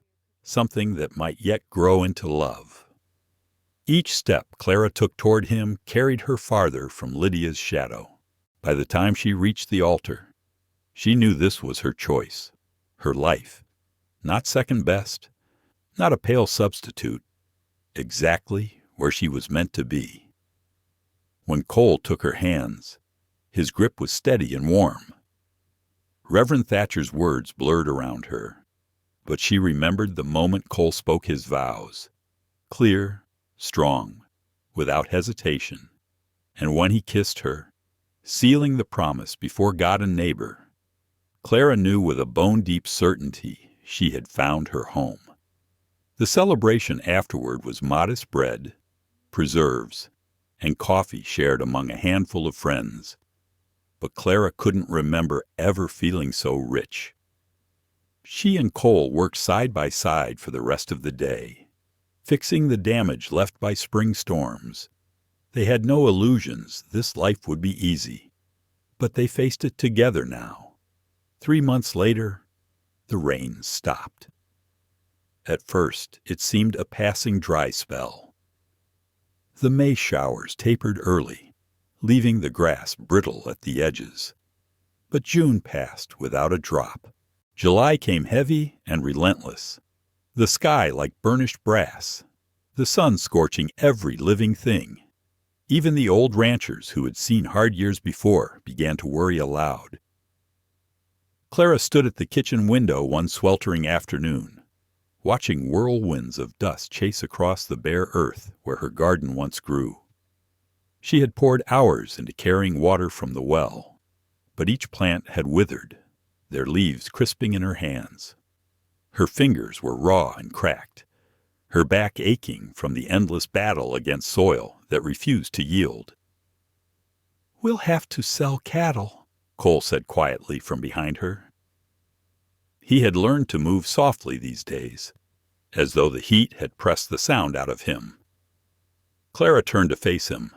something that might yet grow into love. Each step Clara took toward him carried her farther from Lydia's shadow. By the time she reached the altar, she knew this was her choice, her life, not second best, not a pale substitute, exactly where she was meant to be. When Cole took her hands, his grip was steady and warm. Reverend Thatcher's words blurred around her, but she remembered the moment Cole spoke his vows, clear, strong, without hesitation, and when he kissed her, sealing the promise before God and neighbor, Clara knew with a bone-deep certainty she had found her home. The celebration afterward was modest bread, preserves, and coffee shared among a handful of friends, but Clara couldn't remember ever feeling so rich. She and Cole worked side by side for the rest of the day, fixing the damage left by spring storms. They had no illusions this life would be easy, but they faced it together now. 3 months later, the rain stopped. At first, it seemed a passing dry spell. The May showers tapered early, leaving the grass brittle at the edges. But June passed without a drop. July came heavy and relentless, the sky like burnished brass, the sun scorching every living thing. Even the old ranchers who had seen hard years before began to worry aloud. Clara stood at the kitchen window one sweltering afternoon, watching whirlwinds of dust chase across the bare earth where her garden once grew. She had poured hours into carrying water from the well, but each plant had withered, their leaves crisping in her hands. Her fingers were raw and cracked, her back aching from the endless battle against soil that refused to yield. "We'll have to sell cattle," Cole said quietly from behind her. He had learned to move softly these days, as though the heat had pressed the sound out of him. Clara turned to face him.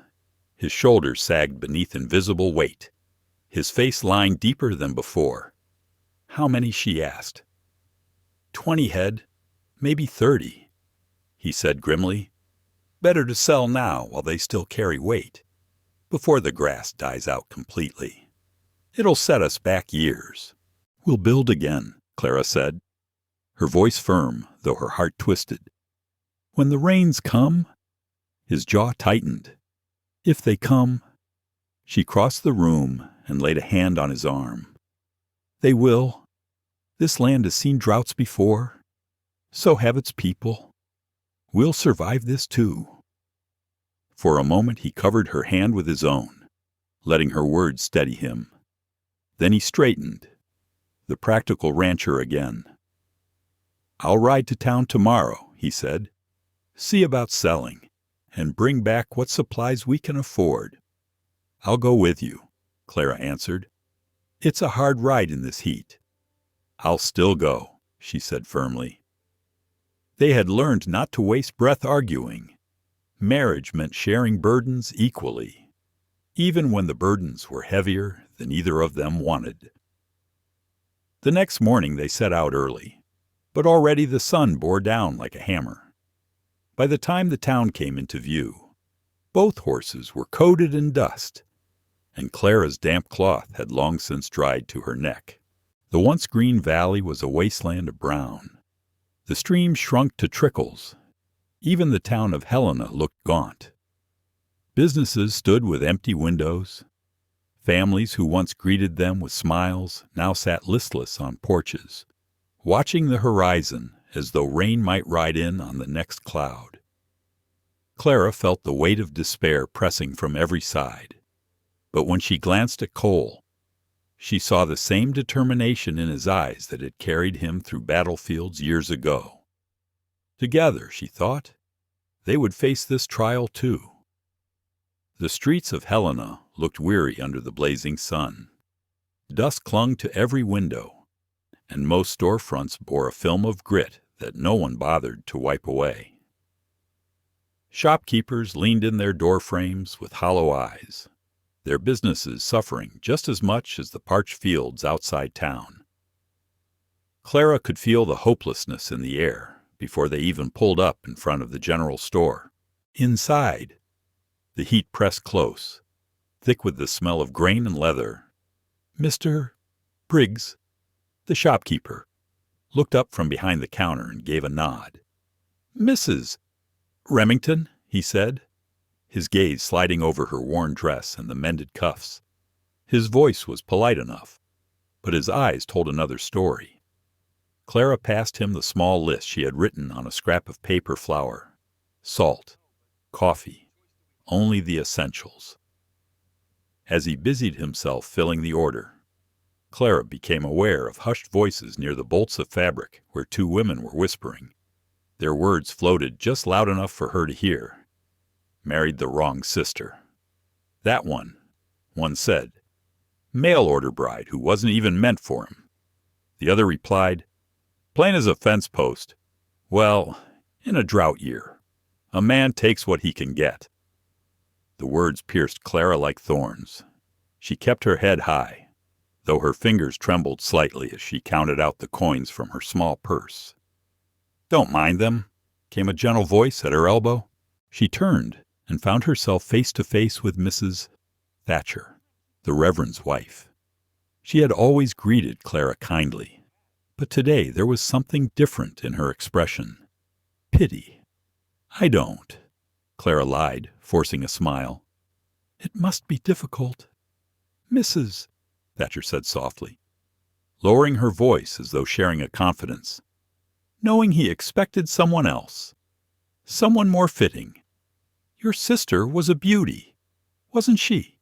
His shoulders sagged beneath invisible weight, his face lined deeper than before. "How many?" she asked. 20 head, maybe 30, he said grimly. "Better to sell now while they still carry weight, before the grass dies out completely. It'll set us back years." "We'll build again," Clara said, her voice firm, though her heart twisted. "When the rains come." His jaw tightened. "If they come." She crossed the room and laid a hand on his arm. "They will. This land has seen droughts before. So have its people. We'll survive this too." For a moment he covered her hand with his own, letting her words steady him. Then he straightened, the practical rancher again. "I'll ride to town tomorrow," he said. "See about selling, and bring back what supplies we can afford." "I'll go with you," Clara answered. "It's a hard ride in this heat." "I'll still go," she said firmly. They had learned not to waste breath arguing. Marriage meant sharing burdens equally, even when the burdens were heavier than either of them wanted. The next morning they set out early, but already the sun bore down like a hammer. By the time the town came into view, both horses were coated in dust, and Clara's damp cloth had long since dried to her neck. The once green valley was a wasteland of brown. The streams shrunk to trickles. Even the town of Helena looked gaunt. Businesses stood with empty windows. Families who once greeted them with smiles now sat listless on porches, watching the horizon as though rain might ride in on the next cloud. Clara felt the weight of despair pressing from every side, but when she glanced at Cole, she saw the same determination in his eyes that had carried him through battlefields years ago. Together, she thought, they would face this trial too. The streets of Helena looked weary under the blazing sun. Dust clung to every window, and most storefronts bore a film of grit that no one bothered to wipe away. Shopkeepers leaned in their door frames with hollow eyes, their businesses suffering just as much as the parched fields outside town. Clara could feel the hopelessness in the air before they even pulled up in front of the general store. Inside, the heat pressed close, thick with the smell of grain and leather. Mr. Briggs, the shopkeeper, looked up from behind the counter and gave a nod. Mrs. Remington, he said, his gaze sliding over her worn dress and the mended cuffs. His voice was polite enough, but his eyes told another story. Clara passed him the small list she had written on a scrap of paper flour. Salt, coffee, only the essentials. As he busied himself filling the order, Clara became aware of hushed voices near the bolts of fabric where two women were whispering. Their words floated just loud enough for her to hear. Married the wrong sister. That one said. Mail-order bride who wasn't even meant for him. The other replied, plain as a fence post. Well, in a drought year, a man takes what he can get. The words pierced Clara like thorns. She kept her head high, though her fingers trembled slightly as she counted out the coins from her small purse. Don't mind them, came a gentle voice at her elbow. She turned and found herself face to face with Mrs. Thatcher, the Reverend's wife. She had always greeted Clara kindly, but today there was something different in her expression. Pity. I don't, Clara lied, forcing a smile. It must be difficult. Mrs. Thatcher said softly, lowering her voice as though sharing a confidence. Knowing he expected someone else, someone more fitting. Your sister was a beauty, wasn't she?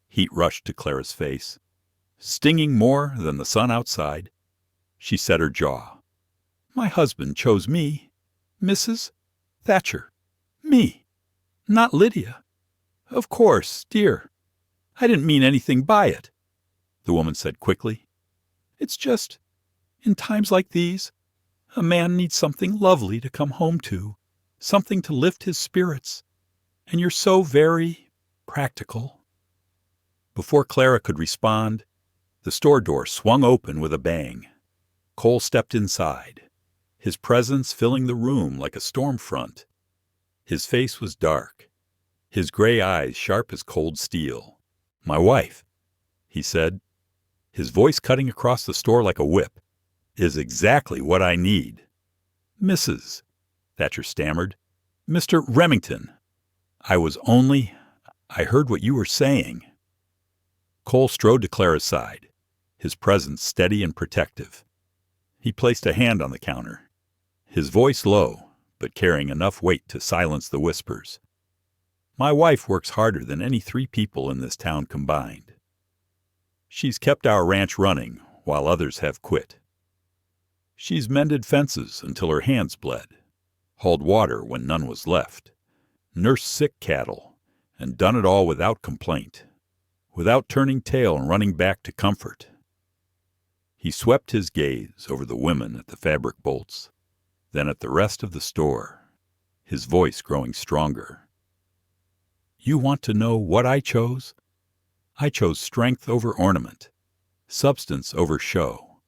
Heat rushed to Clara's face, stinging more than the sun outside. She set her jaw. My husband chose me, Mrs. Thatcher. Me, not Lydia. Of course, dear. I didn't mean anything by it, the woman said quickly. It's just, in times like these, a man needs something lovely to come home to, something to lift his spirits. And you're so very practical. Before Clara could respond, the store door swung open with a bang. Cole stepped inside, his presence filling the room like a storm front. His face was dark, his gray eyes sharp as cold steel. My wife, he said, his voice cutting across the store like a whip, is exactly what I need. Mrs. Thatcher stammered. Mr. Remington. I heard what you were saying. Cole strode to Clara's side, his presence steady and protective. He placed a hand on the counter, his voice low, but carrying enough weight to silence the whispers. My wife works harder than any 3 people in this town combined. She's kept our ranch running while others have quit. She's mended fences until her hands bled, hauled water when none was left, nursed sick cattle, and done it all without complaint, without turning tail and running back to comfort. He swept his gaze over the women at the fabric bolts, then at the rest of the store, his voice growing stronger. You want to know what I chose? I chose strength over ornament, substance over show.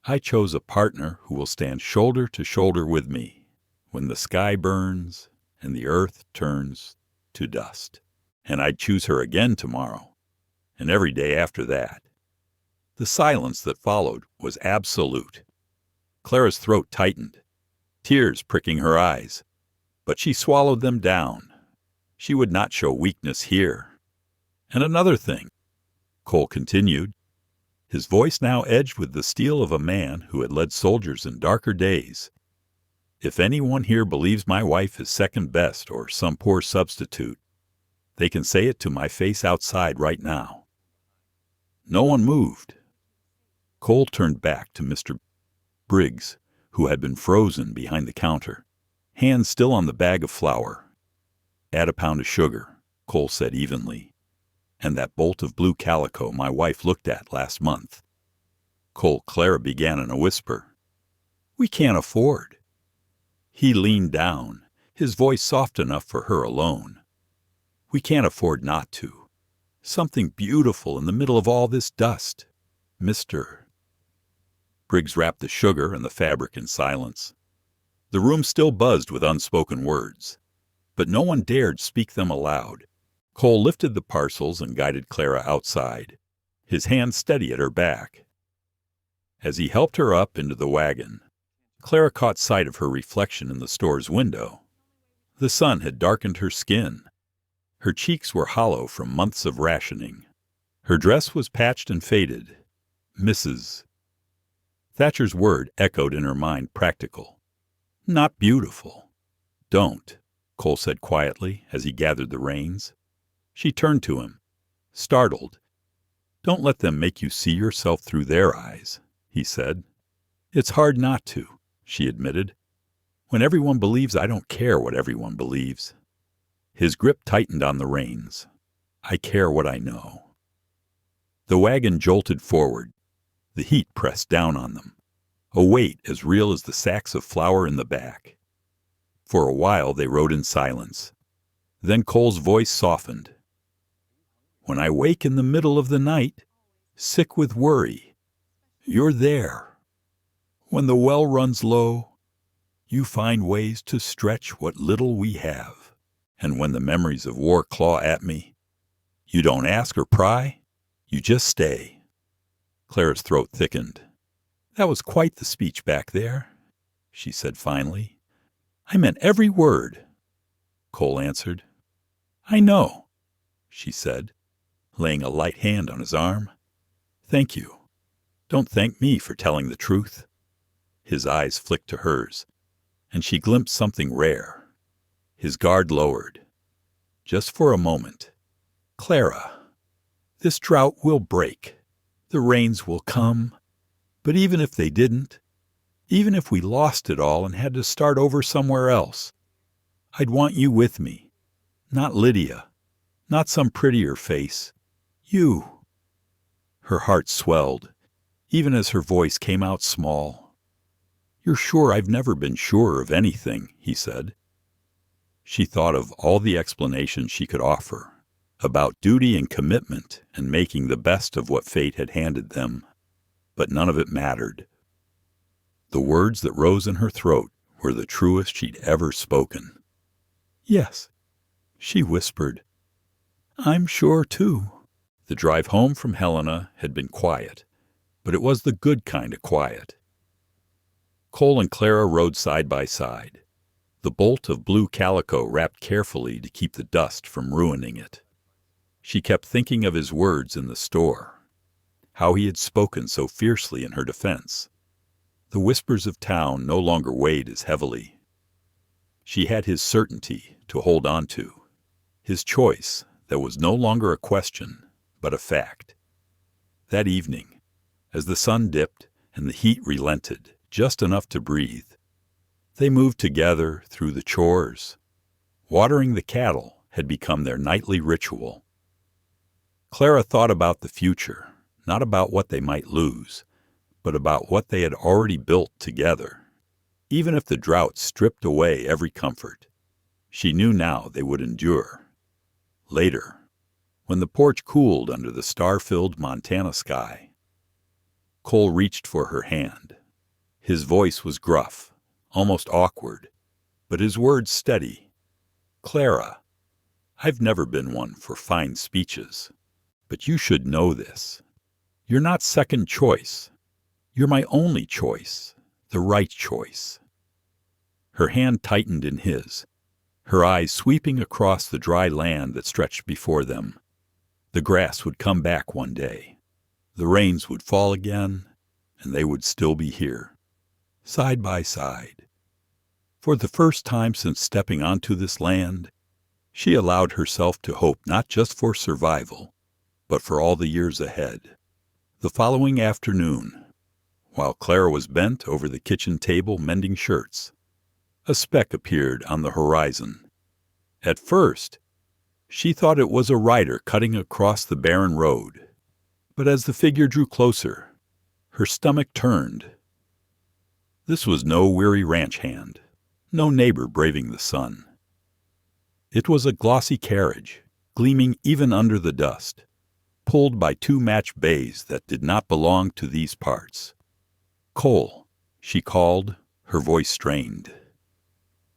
I chose a partner who will stand shoulder to shoulder with me when the sky burns and the earth turns to dust. And I'd choose her again tomorrow, and every day after that. The silence that followed was absolute. Clara's throat tightened, tears pricking her eyes, but she swallowed them down. She would not show weakness here. And another thing, Cole continued, his voice now edged with the steel of a man who had led soldiers in darker days. If anyone here believes my wife is second best or some poor substitute, they can say it to my face outside right now. No one moved. Cole turned back to Mr. Briggs, who had been frozen behind the counter, hands still on the bag of flour. Add a pound of sugar, Cole said evenly. "And that bolt of blue calico my wife looked at last month." Clara began in a whisper. "We can't afford." He leaned down, his voice soft enough for her alone. "We can't afford not to. Something beautiful in the middle of all this dust, Mr. Briggs wrapped the sugar and the fabric in silence. The room still buzzed with unspoken words, but no one dared speak them aloud. Cole lifted the parcels and guided Clara outside, his hand steady at her back. As he helped her up into the wagon, Clara caught sight of her reflection in the store's window. The sun had darkened her skin. Her cheeks were hollow from months of rationing. Her dress was patched and faded. Mrs. Thatcher's word echoed in her mind, practical. Not beautiful. "Don't," Cole said quietly as he gathered the reins. She turned to him, startled. "Don't let them make you see yourself through their eyes," he said. "It's hard not to," she admitted. "When everyone believes I don't care what everyone believes." His grip tightened on the reins. "I care what I know." The wagon jolted forward. The heat pressed down on them, a weight as real as the sacks of flour in the back. For a while they rode in silence. Then Cole's voice softened. "When I wake in the middle of the night, sick with worry, you're there. When the well runs low, you find ways to stretch what little we have. And when the memories of war claw at me, you don't ask or pry, you just stay." Clara's throat thickened. "That was quite the speech back there," she said finally. "I meant every word," Cole answered. "I know," she said, laying a light hand on his arm. "Thank you. Don't thank me for telling the truth." His eyes flicked to hers, and she glimpsed something rare. His guard lowered. Just for a moment. "Clara, this drought will break. The rains will come. But even if they didn't, even if we lost it all and had to start over somewhere else, I'd want you with me. Not Lydia. Not some prettier face. You." Her heart swelled, even as her voice came out small. "You're sure I've never been sure of anything," he said. She thought of all the explanations she could offer, about duty and commitment and making the best of what fate had handed them. But none of it mattered. The words that rose in her throat were the truest she'd ever spoken. "Yes," she whispered. "I'm sure, too." The drive home from Helena had been quiet, but it was the good kind of quiet. Cole and Clara rode side by side, the bolt of blue calico wrapped carefully to keep the dust from ruining it. She kept thinking of his words in the store, how he had spoken so fiercely in her defense. The whispers of town no longer weighed as heavily. She had his certainty to hold on to, his choice that was no longer a question, but a fact. That evening, as the sun dipped and the heat relented just enough to breathe, they moved together through the chores. Watering the cattle had become their nightly ritual. Clara thought about the future, not about what they might lose, but about what they had already built together. Even if the drought stripped away every comfort, she knew now they would endure. Later, when the porch cooled under the star-filled Montana sky, Cole reached for her hand. His voice was gruff, almost awkward, but his words steady. "Clara, I've never been one for fine speeches. But you should know this. You're not second choice. You're my only choice, the right choice." Her hand tightened in his, her eyes sweeping across the dry land that stretched before them. The grass would come back one day. The rains would fall again, and they would still be here, side by side. For the first time since stepping onto this land, she allowed herself to hope not just for survival, but for all the years ahead. The following afternoon, while Clara was bent over the kitchen table mending shirts, a speck appeared on the horizon. At first, She thought it was a rider cutting across the barren road, but as the figure drew closer, her stomach turned. This was no weary ranch hand, no neighbor braving the sun. It was a glossy carriage, gleaming even under the dust, pulled by two matched bays that did not belong to these parts. "Cole," she called, her voice strained.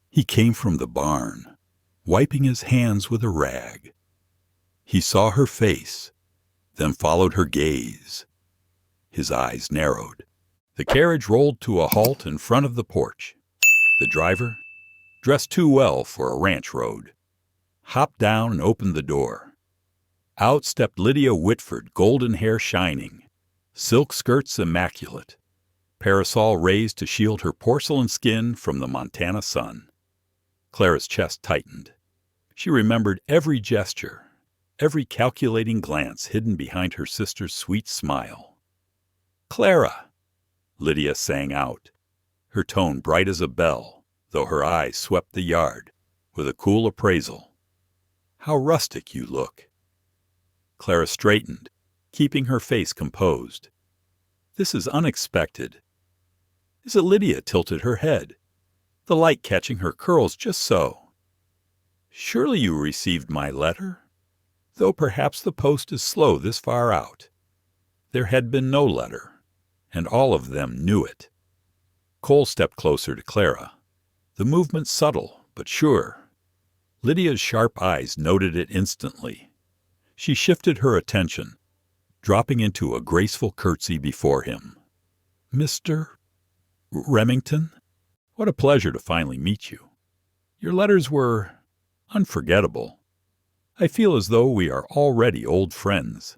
He came from the barn, wiping his hands with a rag. He saw her face, then followed her gaze. His eyes narrowed. The carriage rolled to a halt in front of the porch. The driver, dressed too well for a ranch road, hopped down and opened the door. Out stepped Lydia Whitford, golden hair shining, silk skirts immaculate, parasol raised to shield her porcelain skin from the Montana sun. Clara's chest tightened. She remembered every gesture, every calculating glance hidden behind her sister's sweet smile. "Clara!" Lydia sang out, her tone bright as a bell, though her eyes swept the yard with a cool appraisal. "How rustic you look." Clara straightened, keeping her face composed. "This is unexpected." Is it Lydia tilted her head, the light catching her curls just so. "Surely you received my letter, though perhaps the post is slow this far out." There had been no letter, and all of them knew it. Cole stepped closer to Clara, the movement subtle but sure. Lydia's sharp eyes noted it instantly. She shifted her attention, dropping into a graceful curtsy before him. "Mr. Remington, what a pleasure to finally meet you. Your letters were unforgettable. I feel as though we are already old friends."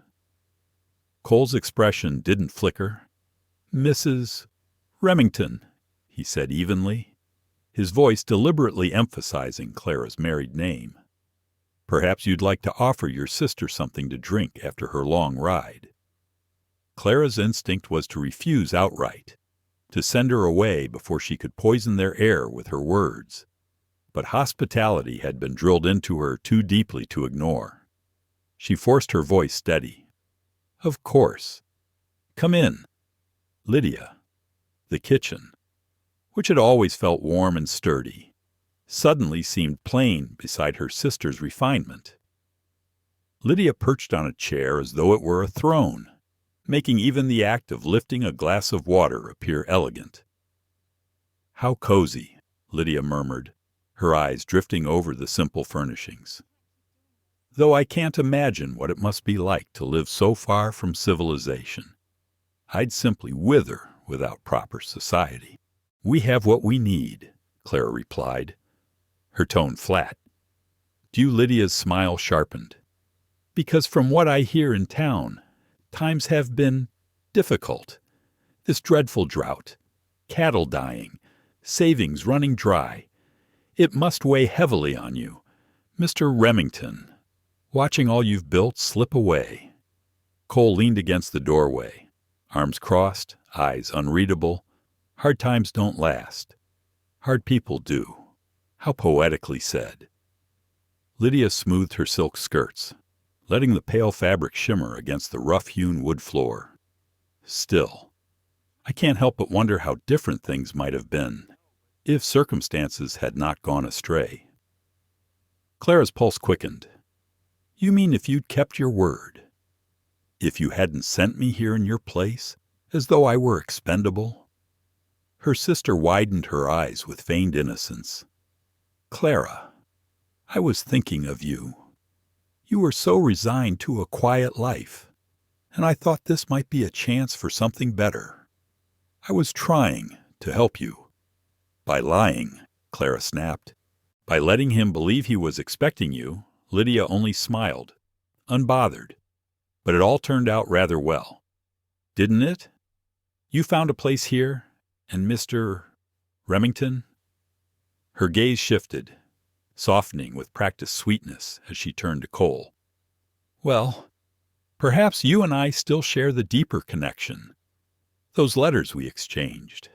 Cole's expression didn't flicker. "Mrs. Remington," he said evenly, his voice deliberately emphasizing Clara's married name. "Perhaps you'd like to offer your sister something to drink after her long ride." Clara's instinct was to refuse outright, to send her away before she could poison their air with her words. But hospitality had been drilled into her too deeply to ignore. She forced her voice steady. "Of course. Come in." Lydia, the kitchen, which had always felt warm and sturdy, suddenly seemed plain beside her sister's refinement. Lydia perched on a chair as though it were a throne, making even the act of lifting a glass of water appear elegant. "How cozy," Lydia murmured, her eyes drifting over the simple furnishings. "Though I can't imagine what it must be like to live so far from civilization. I'd simply wither without proper society." "We have what we need," Clara replied, her tone flat. To Lydia's smile sharpened. "Because from what I hear in town, times have been difficult. This dreadful drought, cattle dying, savings running dry. It must weigh heavily on you, Mr. Remington, watching all you've built slip away." Cole leaned against the doorway, arms crossed, eyes unreadable. "Hard times don't last. Hard people do." How poetically said. Lydia smoothed her silk skirts, letting the pale fabric shimmer against the rough-hewn wood floor. "Still, I can't help but wonder how different things might have been if circumstances had not gone astray." Clara's pulse quickened. "You mean if you'd kept your word? If you hadn't sent me here in your place, as though I were expendable?" Her sister widened her eyes with feigned innocence. "Clara, I was thinking of you. You were so resigned to a quiet life, and I thought this might be a chance for something better. I was trying to help you." "By lying," Clara snapped. "By letting him believe he was expecting you," Lydia only smiled, unbothered. "But it all turned out rather well. Didn't it? You found a place here, and Mr. Remington?" Her gaze shifted, softening with practiced sweetness as she turned to Cole. "Well, perhaps you and I still share the deeper connection. Those letters we exchanged,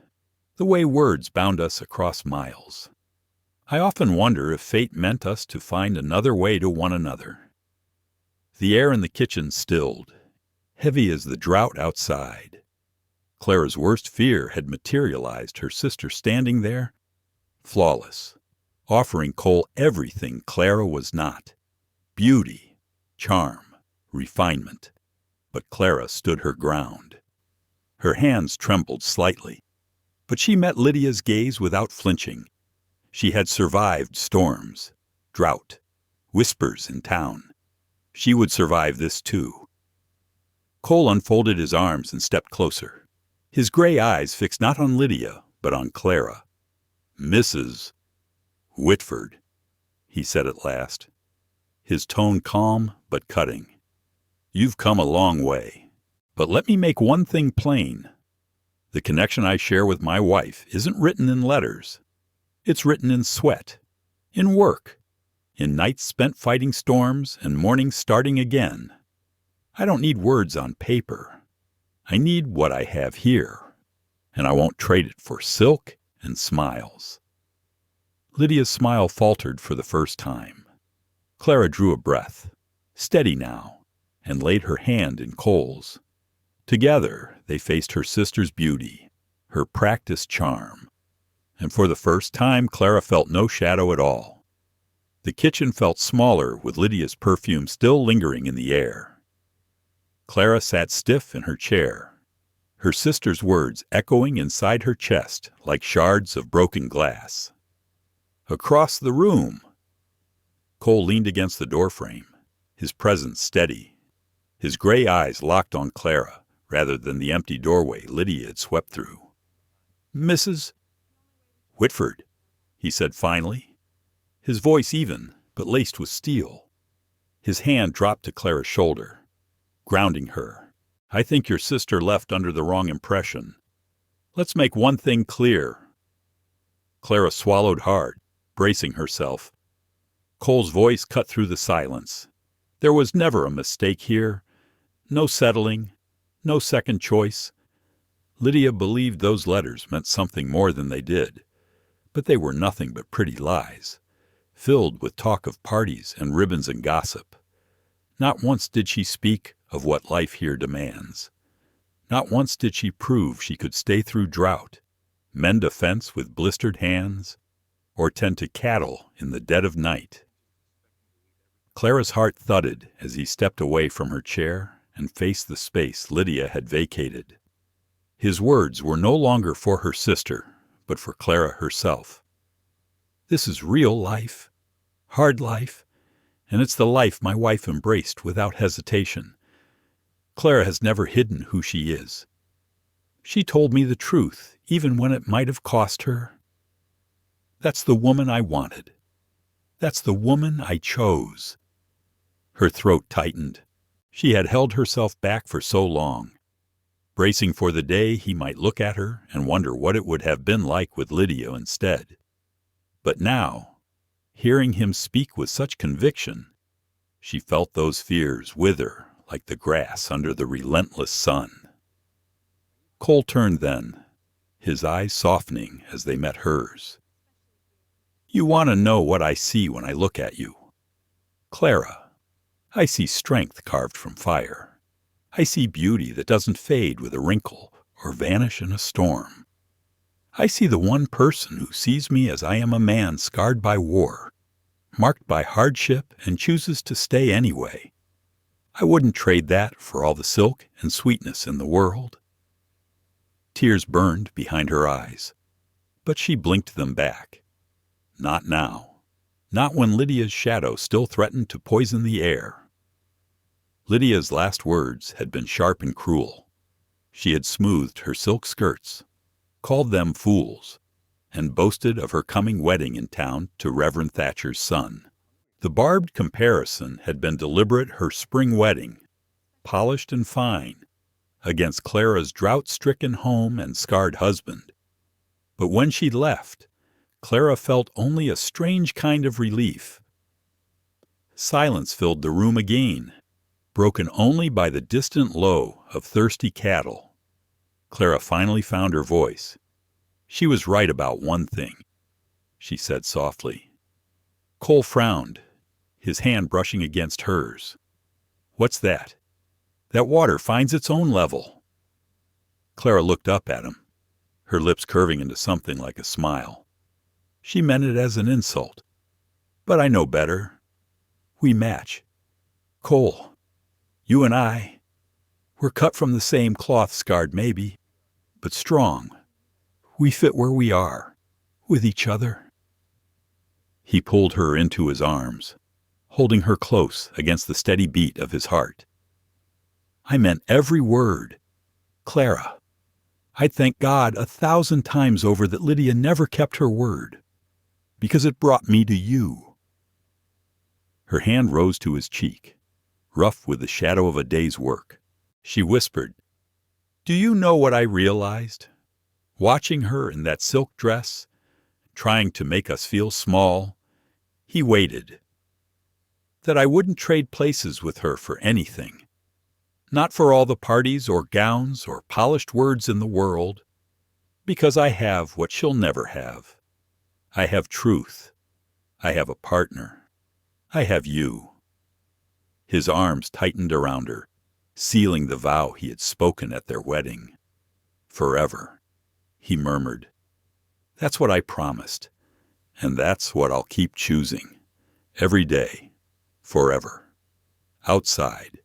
the way words bound us across miles. I often wonder if fate meant us to find another way to one another. The air in the kitchen stilled, heavy as the drought outside. Clara's worst fear had materialized, her sister standing there, flawless, offering Cole everything Clara was not: beauty, charm, refinement. But Clara stood her ground. Her hands trembled slightly, but she met Lydia's gaze without flinching. She had survived storms, drought, whispers in town. She would survive this too. Cole unfolded his arms and stepped closer, his gray eyes fixed not on Lydia, but on Clara. "Mrs. Whitford," he said at last, his tone calm but cutting. "You've come a long way, but let me make one thing plain. The connection I share with my wife isn't written in letters. It's written in sweat, in work, in nights spent fighting storms and mornings starting again. I don't need words on paper. I need what I have here, and I won't trade it for silk and smiles." Lydia's smile faltered for the first time. Clara drew a breath, steady now, and laid her hand in Cole's. Together they faced her sister's beauty, her practiced charm, and for the first time Clara felt no shadow at all. The kitchen felt smaller with Lydia's perfume still lingering in the air. Clara sat stiff in her chair, her sister's words echoing inside her chest like shards of broken glass. "Across the room." Cole leaned against the doorframe, his presence steady, his gray eyes locked on Clara rather than the empty doorway Lydia had swept through. "Mrs. Whitford," he said finally, his voice even but laced with steel. His hand dropped to Clara's shoulder, grounding her. "I think your sister left under the wrong impression. Let's make one thing clear." Clara swallowed hard, bracing herself. Cole's voice cut through the silence. There was never a mistake here. No settling, no second choice. Lydia believed those letters meant something more than they did, but they were nothing but pretty lies, filled with talk of parties and ribbons and gossip. Not once did she speak of what life here demands. Not once did she prove she could stay through drought, mend a fence with blistered hands, or tend to cattle in the dead of night. Clara's heart thudded as he stepped away from her chair and faced the space Lydia had vacated. His words were no longer for her sister, but for Clara herself. "This is real life, hard life, and it's the life my wife embraced without hesitation. Clara has never hidden who she is. She told me the truth, even when it might have cost her. That's the woman I wanted. That's the woman I chose." Her throat tightened. She had held herself back for so long, bracing for the day he might look at her and wonder what it would have been like with Lydia instead. But now, hearing him speak with such conviction, she felt those fears wither like the grass under the relentless sun. Cole turned then, his eyes softening as they met hers. "You want to know what I see when I look at you. Clara, I see strength carved from fire. I see beauty that doesn't fade with a wrinkle or vanish in a storm. I see the one person who sees me as I am, a man scarred by war, marked by hardship, and chooses to stay anyway. I wouldn't trade that for all the silk and sweetness in the world." Tears burned behind her eyes, but she blinked them back. Not now. Not when Lydia's shadow still threatened to poison the air. Lydia's last words had been sharp and cruel. She had smoothed her silk skirts, called them fools, and boasted of her coming wedding in town to Reverend Thatcher's son. The barbed comparison had been deliberate, her spring wedding, polished and fine, against Clara's drought-stricken home and scarred husband. But when she left, Clara felt only a strange kind of relief. Silence filled the room again, broken only by the distant low of thirsty cattle. Clara finally found her voice. She was right about one thing. she said softly. Cole frowned, his hand brushing against hers. What's that? That water finds its own level. Clara looked up at him, her lips curving into something like a smile. She meant it as an insult. But I know better. We match. Cole, you and I, we're cut from the same cloth, scarred maybe, but strong. We fit where we are, with each other. He pulled her into his arms, holding her close against the steady beat of his heart. I meant every word. Clara, I'd thank God 1,000 times over that Lydia never kept her word, because it brought me to you. Her hand rose to his cheek, rough with the shadow of a day's work. She whispered, Do you know what I realized? Watching her in that silk dress, trying to make us feel small, he waited. That I wouldn't trade places with her for anything. Not for all the parties or gowns or polished words in the world, because I have what she'll never have. I have truth. I have a partner. I have you. His arms tightened around her, sealing the vow he had spoken at their wedding. Forever, he murmured. That's what I promised, and that's what I'll keep choosing. Every day, forever. Outside,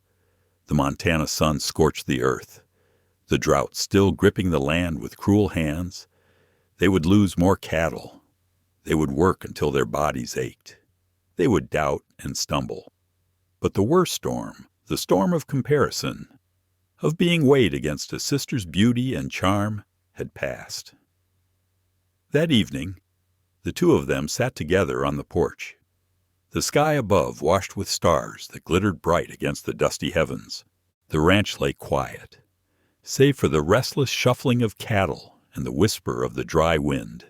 the Montana sun scorched the earth, the drought still gripping the land with cruel hands. They would lose more cattle. They would work until their bodies ached. They would doubt and stumble. But the worst storm, the storm of comparison, of being weighed against a sister's beauty and charm, had passed. That evening, the two of them sat together on the porch. The sky above washed with stars that glittered bright against the dusty heavens. The ranch lay quiet, save for the restless shuffling of cattle and the whisper of the dry wind.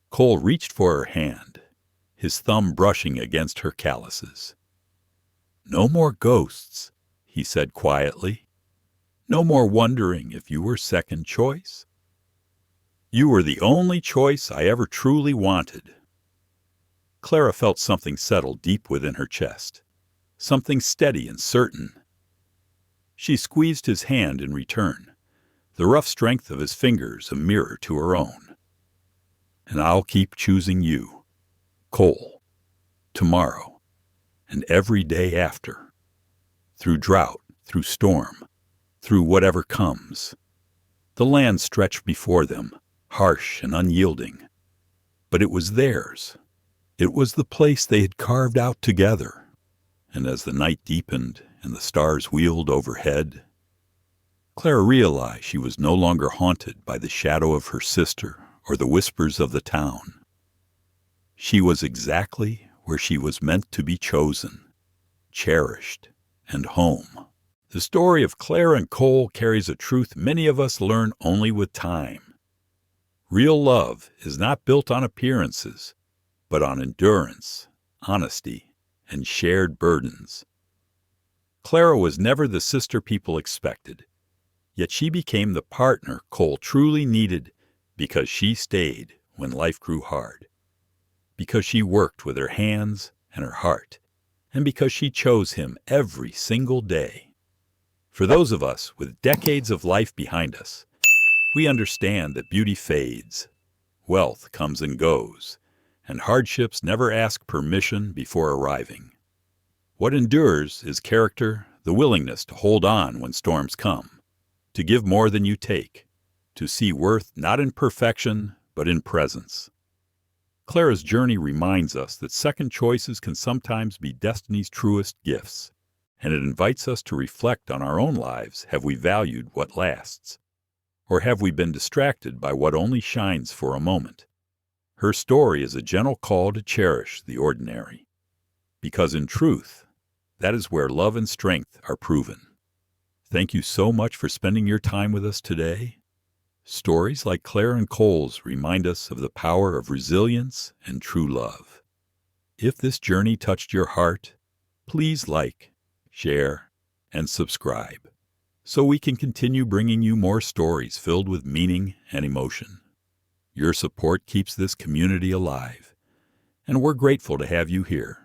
Cole reached for her hand, his thumb brushing against her calluses. No more ghosts, he said quietly. No more wondering if you were second choice. You were the only choice I ever truly wanted. Clara felt something settle deep within her chest, something steady and certain. She squeezed his hand in return, the rough strength of his fingers a mirror to her own. And I'll keep choosing you, Cole, tomorrow, and every day after, through drought, through storm, through whatever comes. The land stretched before them, harsh and unyielding, but it was theirs. It was the place they had carved out together, and as the night deepened and the stars wheeled overhead, Clara realized she was no longer haunted by the shadow of her sister or the whispers of the town. She was exactly where she was meant to be chosen, cherished, and home. The story of Clara and Cole carries a truth many of us learn only with time. Real love is not built on appearances, but on endurance, honesty, and shared burdens. Clara was never the sister people expected, yet she became the partner Cole truly needed because she stayed when life grew hard, because she worked with her hands and her heart, and because she chose him every single day. For those of us with decades of life behind us, we understand that beauty fades, wealth comes and goes, and hardships never ask permission before arriving. What endures is character, the willingness to hold on when storms come, to give more than you take, to see worth not in perfection, but in presence. Clara's journey reminds us that second choices can sometimes be destiny's truest gifts, and it invites us to reflect on our own lives. Have we valued what lasts? Or have we been distracted by what only shines for a moment? Her story is a gentle call to cherish the ordinary, because in truth, that is where love and strength are proven. Thank you so much for spending your time with us today. Stories like Clara and Cole's remind us of the power of resilience and true love. If this journey touched your heart, please like, share, and subscribe, so we can continue bringing you more stories filled with meaning and emotion. Your support keeps this community alive, and we're grateful to have you here.